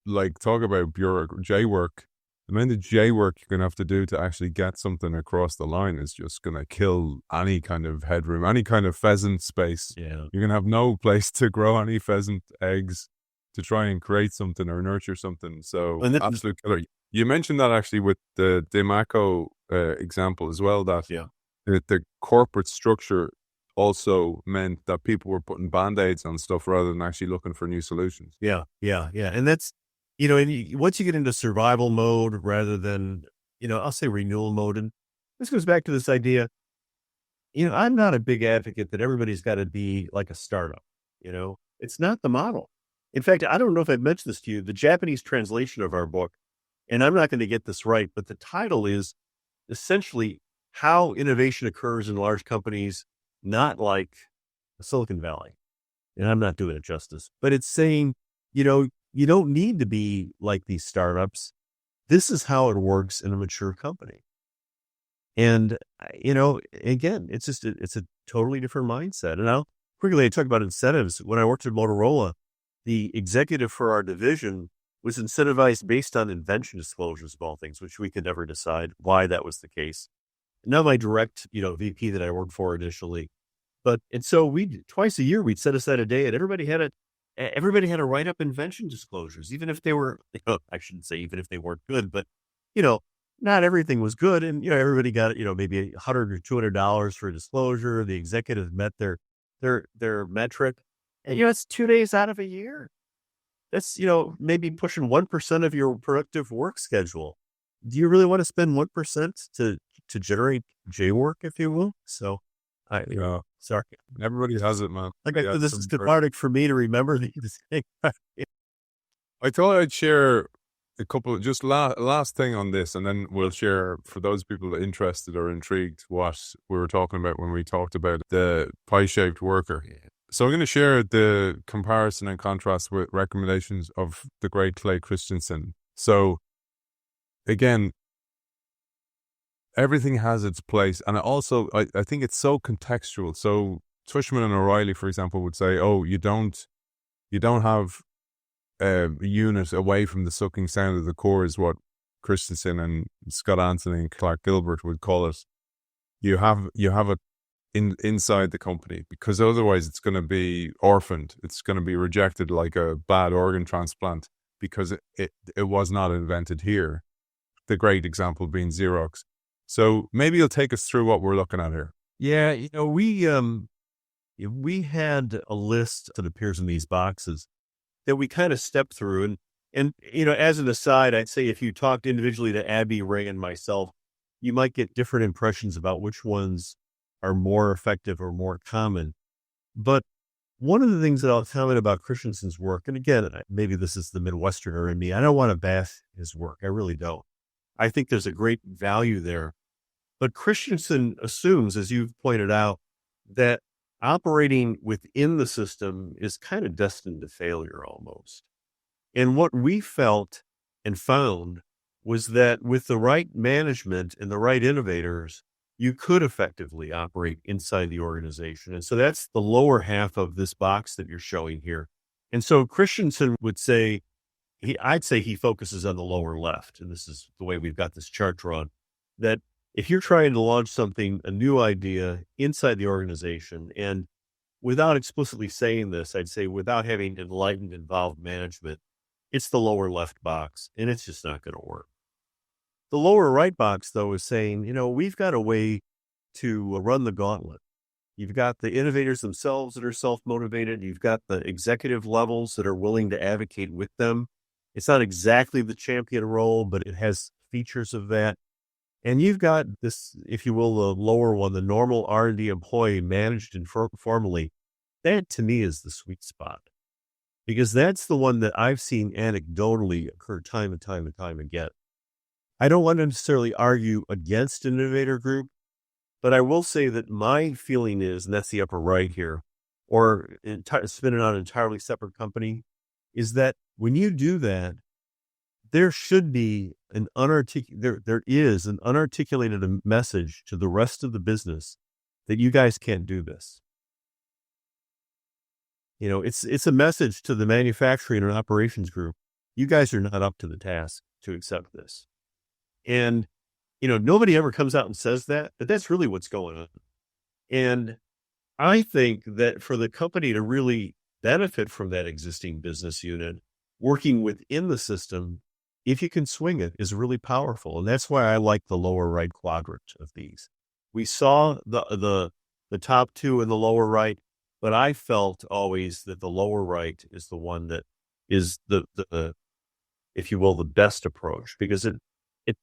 like, talk about J work. The amount of J work you're going to have to do to actually get something across the line is just going to kill any kind of headroom, any kind of pheasant space. Yeah. You're going to have no place to grow any pheasant eggs to try and create something or nurture something. So, absolute killer. You mentioned that actually with the Demaco example as well, that the corporate structure also meant that people were putting Band-Aids on stuff rather than actually looking for new solutions. Yeah. And that's, and once you get into survival mode rather than, I'll say renewal mode. And this goes back to this idea, I'm not a big advocate that everybody's got to be like a startup. It's not the model. In fact, I don't know if I've mentioned this to you, the Japanese translation of our book, and I'm not going to get this right, but the title is essentially how innovation occurs in large companies, not like Silicon Valley. And I'm not doing it justice, but it's saying, you don't need to be like these startups. This is how it works in a mature company. And, again, it's a totally different mindset. And I'll quickly talk about incentives. When I worked at Motorola, the executive for our division was incentivized based on invention disclosures of all things, which we could never decide why that was the case. Now my direct, VP that I worked for initially, and so twice a year, we'd set aside a day, and everybody had to write up invention disclosures, even if they were, I shouldn't say even if they weren't good, but, not everything was good. And, everybody got, maybe $100 or $200 for a disclosure. The executives met their metric. And, it's 2 days out of a year. That's, maybe pushing 1% of your productive work schedule. Do you really want to spend 1% to generate J work, if you will? So Yeah, sorry. everybody has it, man. Like I Yeah, said, this is cathartic for me to remember these things. I thought I'd share a couple, just last thing on this, and then we'll share for those people interested or intrigued what we were talking about when we talked about the pie-shaped worker. So I'm going to share the comparison and contrast with recommendations of the great Clay Christensen. So again, everything has its place, and also I think it's so contextual. So Tushman and O'Reilly, for example, would say, "Oh, you don't have a unit away from the sucking sound of the core," is what Christensen and Scott Anthony and Clark Gilbert would call it. You have it inside the company, because otherwise it's going to be orphaned. It's going to be rejected like a bad organ transplant because it was not invented here. The great example being Xerox. So maybe you'll take us through what we're looking at here. Yeah, we had a list that appears in these boxes that we kind of stepped through, and as an aside, I'd say if you talked individually to Abby, Ray, and myself, you might get different impressions about which ones are more effective or more common. But one of the things that I'll comment about Christensen's work, and again, maybe this is the Midwesterner in me, I don't want to bash his work. I really don't. I think there's a great value there. But Christensen assumes, as you've pointed out, that operating within the system is kind of destined to failure almost. And what we felt and found was that with the right management and the right innovators, you could effectively operate inside the organization. And so that's the lower half of this box that you're showing here. And so Christensen would say, I'd say he focuses on the lower left. And this is the way we've got this chart drawn, that if you're trying to launch something, a new idea inside the organization, and without explicitly saying this, I'd say without having enlightened, involved management, it's the lower left box, and it's just not going to work. The lower right box, though, is saying, we've got a way to run the gauntlet. You've got the innovators themselves that are self-motivated. You've got the executive levels that are willing to advocate with them. It's not exactly the champion role, but it has features of that. And you've got this, if you will, the lower one, the normal R&D employee managed informally. That, to me, is the sweet spot, because that's the one that I've seen anecdotally occur time and time and time again. I don't want to necessarily argue against an innovator group, but I will say that my feeling is, and that's the upper right here, or spinning on an entirely separate company, is that when you do that, there should be there is an unarticulated message to the rest of the business that you guys can't do this. It's a message to the manufacturing and operations group. You guys are not up to the task to accept this. And, nobody ever comes out and says that, but that's really what's going on. And I think that for the company to really benefit from that existing business unit, working within the system, if you can swing it, is really powerful. And that's why I like the lower right quadrant of these. We saw the top two in the lower right, but I felt always that the lower right is the one that is the if you will, the best approach, because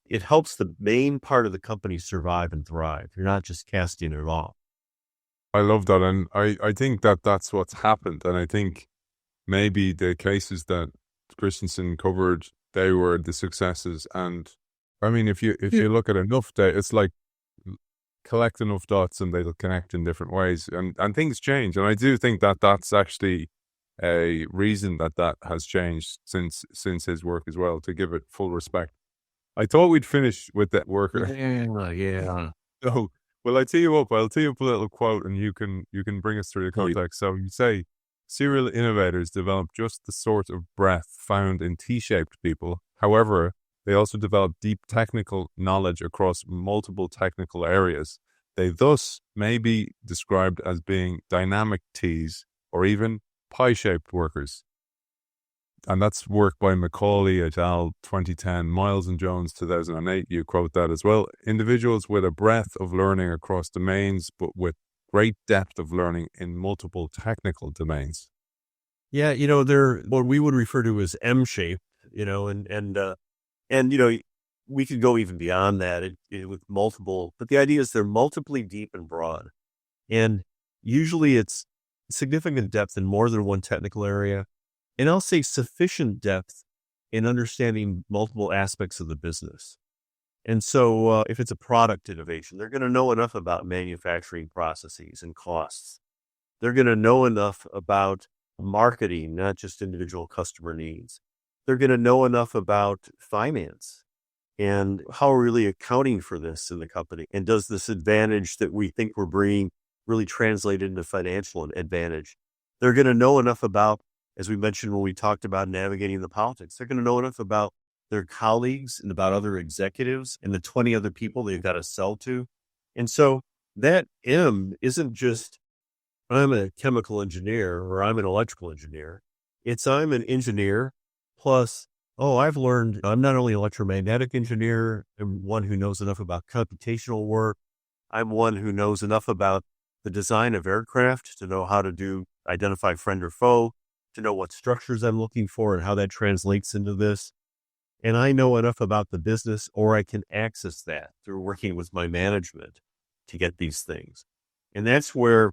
it helps the main part of the company survive and thrive. You're not just casting it off. I love that. And I think that that's what's happened. And I think maybe the cases that Christensen covered, they were the successes. And I mean, if you look at enough data, it's like collect enough dots and they'll connect in different ways, and things change. And I do think that that's actually a reason that has changed since his work as well, to give it full respect. I thought we'd finish with that worker. Yeah. So, well, I'll tee you up a little quote, and you can bring us through the context. So you say, serial innovators develop just the sort of breadth found in T-shaped people. However, they also develop deep technical knowledge across multiple technical areas. They thus may be described as being dynamic Ts, or even pie-shaped workers. And that's work by McCullen et al. 2010, Miles and Jones 2008. You quote that as well. Individuals with a breadth of learning across domains, but with great depth of learning in multiple technical domains. Yeah, they're what we would refer to as M-shaped, and we could go even beyond that with multiple, but the idea is they're multiply deep and broad. And usually it's significant depth in more than one technical area. And I'll say sufficient depth in understanding multiple aspects of the business. And so if it's a product innovation, they're going to know enough about manufacturing processes and costs. They're going to know enough about marketing, not just individual customer needs. They're going to know enough about finance and how we're really accounting for this in the company. And does this advantage that we think we're bringing really translate into financial advantage? They're going to know enough about, as we mentioned when we talked about navigating the politics, they're going to know enough about their colleagues and about other executives and the 20 other people they've got to sell to. And so that M isn't just I'm a chemical engineer or I'm an electrical engineer. It's I'm an engineer plus, I've learned I'm not only an electromagnetic engineer, I'm one who knows enough about computational work. I'm one who knows enough about the design of aircraft to know how to identify friend or foe, to know what structures I'm looking for and how that translates into this. And I know enough about the business, or I can access that through working with my management to get these things. And that's where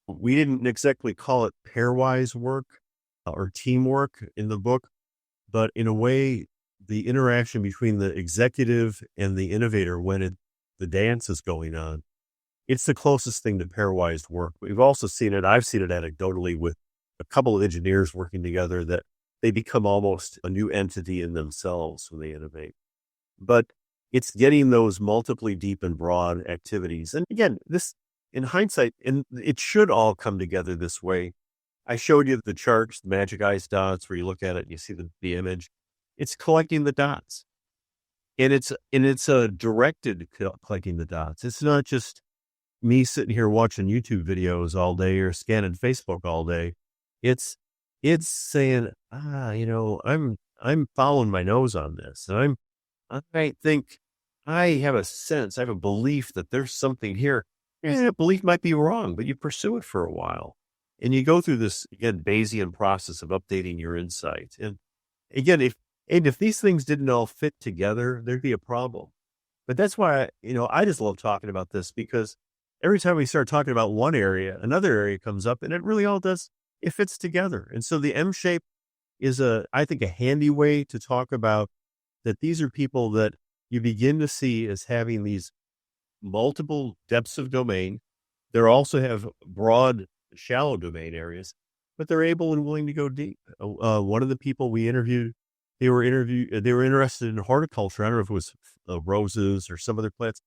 we didn't exactly call it pairwise work or teamwork in the book, but in a way, the interaction between the executive and the innovator when the dance is going on, it's the closest thing to pairwise work. We've also seen it, I've seen it anecdotally with a couple of engineers working together that they become almost a new entity in themselves when they innovate. But it's getting those multiply deep and broad activities. And again, this in hindsight, and it should all come together this way. I showed you the charts, the magic ice dots, where you look at it and you see the image. It's collecting the dots. And it's a directed collecting the dots. It's not just me sitting here watching YouTube videos all day or scanning Facebook all day. It's saying, I'm following my nose on this. And I think I have a sense, I have a belief that there's something here. And that belief might be wrong, but you pursue it for a while. And you go through this, again, Bayesian process of updating your insight. And again, if these things didn't all fit together, there'd be a problem. But that's why, I just love talking about this because every time we start talking about one area, another area comes up and it really all does, it fits together. And so the M shape is I think a handy way to talk about that these are people that you begin to see as having these multiple depths of domain. They also have broad, shallow domain areas, but they're able and willing to go deep. One of the people we interviewed, they were interested in horticulture. I don't know if it was roses or some other plants.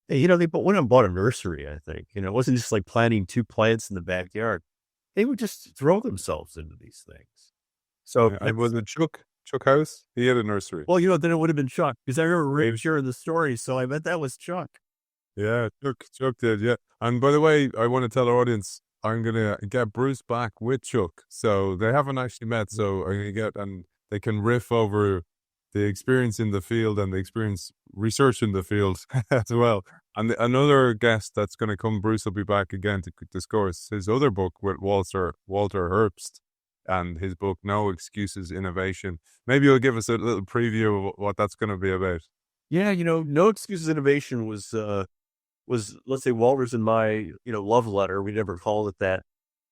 They went and bought a nursery, I think. It wasn't just like planting 2 plants in the backyard. They would just throw themselves into these things. So And was it Chuck House? He had a nursery. well, then it would have been Chuck because I remember Rick sharing the story. So I bet that was Chuck. Yeah, Chuck did, yeah. And by the way, I want to tell our audience, I'm going to get Bruce back with Chuck. So they haven't actually met. So I'm going to and they can riff over the experience in the field and the experience research in the field as well. And another guest that's going to come, Bruce will be back again to discuss his other book with Walter Herbst and his book, No Excuses Innovation. Maybe you'll give us a little preview of what that's going to be about. Yeah, No Excuses Innovation was let's say Walter's and my, love letter, we never called it that,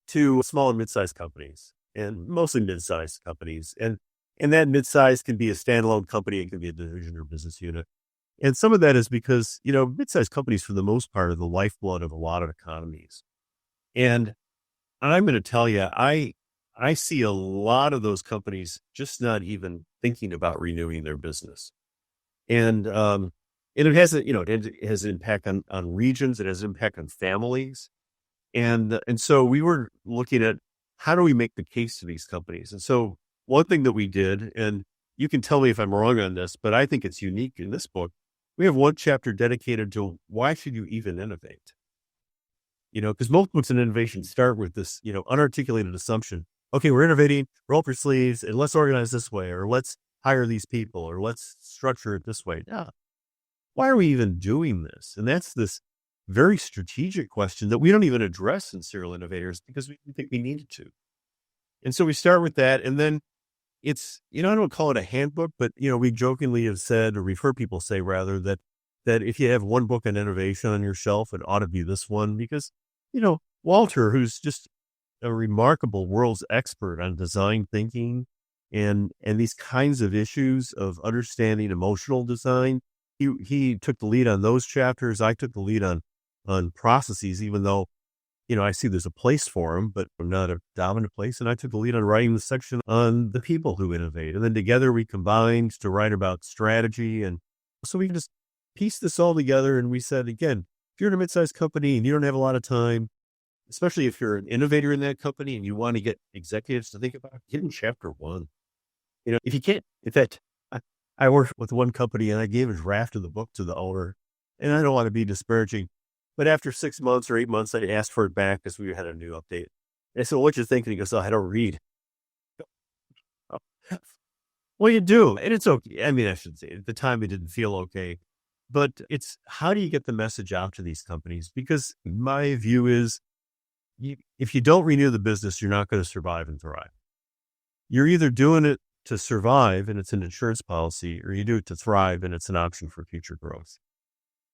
to small and mid-sized companies and mostly mid-sized companies. And that mid-size can be a standalone company. It can be a division or business unit. And some of that is because, mid-sized companies for the most part are the lifeblood of a lot of economies. And I'm going to tell you, I see a lot of those companies just not even thinking about renewing their business. And it has it has an impact on regions. It has an impact on families. And so we were looking at how do we make the case to these companies? And so one thing that we did, and you can tell me if I'm wrong on this, but I think it's unique in this book. We have one chapter dedicated to why should you even innovate? Because most books in innovation start with this, unarticulated assumption. Okay, we're innovating, roll up your sleeves, and let's organize this way, or let's hire these people, or let's structure it this way. No. Why are we even doing this? And that's this very strategic question that we don't even address in Serial Innovators because we didn't think we needed to. And so we start with that. And then it's, I don't call it a handbook, but, we jokingly have said, or we've heard people say rather, that if you have one book on innovation on your shelf, it ought to be this one because, Walter, who's just a remarkable world's expert on design thinking and these kinds of issues of understanding emotional design. He took the lead on those chapters. I took the lead on processes, even though, I see there's a place for them, but not a dominant place. And I took the lead on writing the section on the people who innovate. And then together we combined to write about strategy. And so we just pieced this all together. And we said, again, if you're in a mid-sized company and you don't have a lot of time, especially if you're an innovator in that company and you want to get executives to think about it, get in chapter 1. If you can't, in fact, I worked with one company and I gave a draft of the book to the owner, and I don't want to be disparaging, but after 6 months or 8 months, I asked for it back because we had a new update. And I said, "What you think?" And he goes, "Oh, I don't read." Oh, well, you do, and it's okay. I mean, I shouldn't say at the time it didn't feel okay, but it's how do you get the message out to these companies? Because my view is, if you don't renew the business, you're not going to survive and thrive. You're either doing it to survive and it's an insurance policy, or you do it to thrive and it's an option for future growth.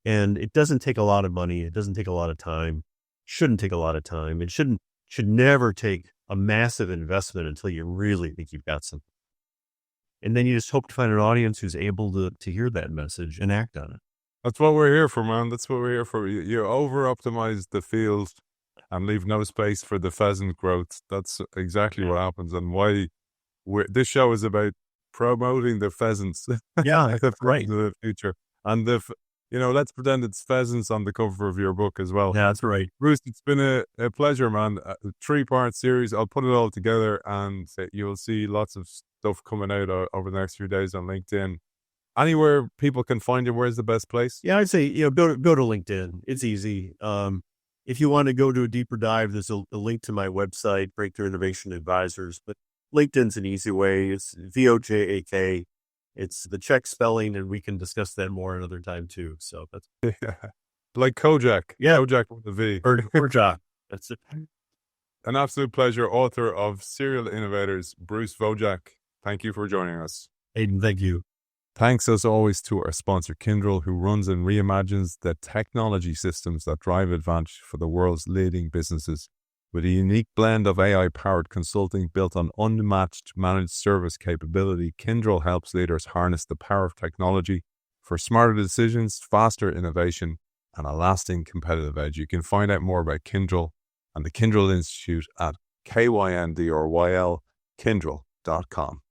And it doesn't take a lot of money. It doesn't take a lot of time. Shouldn't take a lot of time. It should never take a massive investment until you really think you've got something. And then you just hope to find an audience who's able to hear that message and act on it. That's what we're here for, man. That's what we're here for. You over-optimize the field and leave no space for the pheasant growth. That's exactly what happens, and why this show is about promoting the pheasants. Yeah, that's right. The future. And let's pretend it's pheasants on the cover of your book as well. Yeah, that's right. Bruce, it's been a pleasure, man. A 3-part series. I'll put it all together and you'll see lots of stuff coming out over the next few days on LinkedIn. Anywhere people can find you, where's the best place? Yeah, I'd say, go to LinkedIn. It's easy. If you want to go to a deeper dive, there's a link to my website, Breakthrough Innovation Advisors, but LinkedIn's an easy way. It's Vojak. It's the Czech spelling, and we can discuss that more another time too. So that's like Kojak. Yeah. Kojak with a V. Or Vojak. That's it. An absolute pleasure. Author of Serial Innovators, Bruce Vojak. Thank you for joining us. Aidan, thank you. Thanks as always to our sponsor, Kyndryl, who runs and reimagines the technology systems that drive advantage for the world's leading businesses. With a unique blend of AI-powered consulting built on unmatched managed service capability, Kyndryl helps leaders harness the power of technology for smarter decisions, faster innovation, and a lasting competitive edge. You can find out more about Kyndryl and the Kyndryl Institute at kyndryl.com.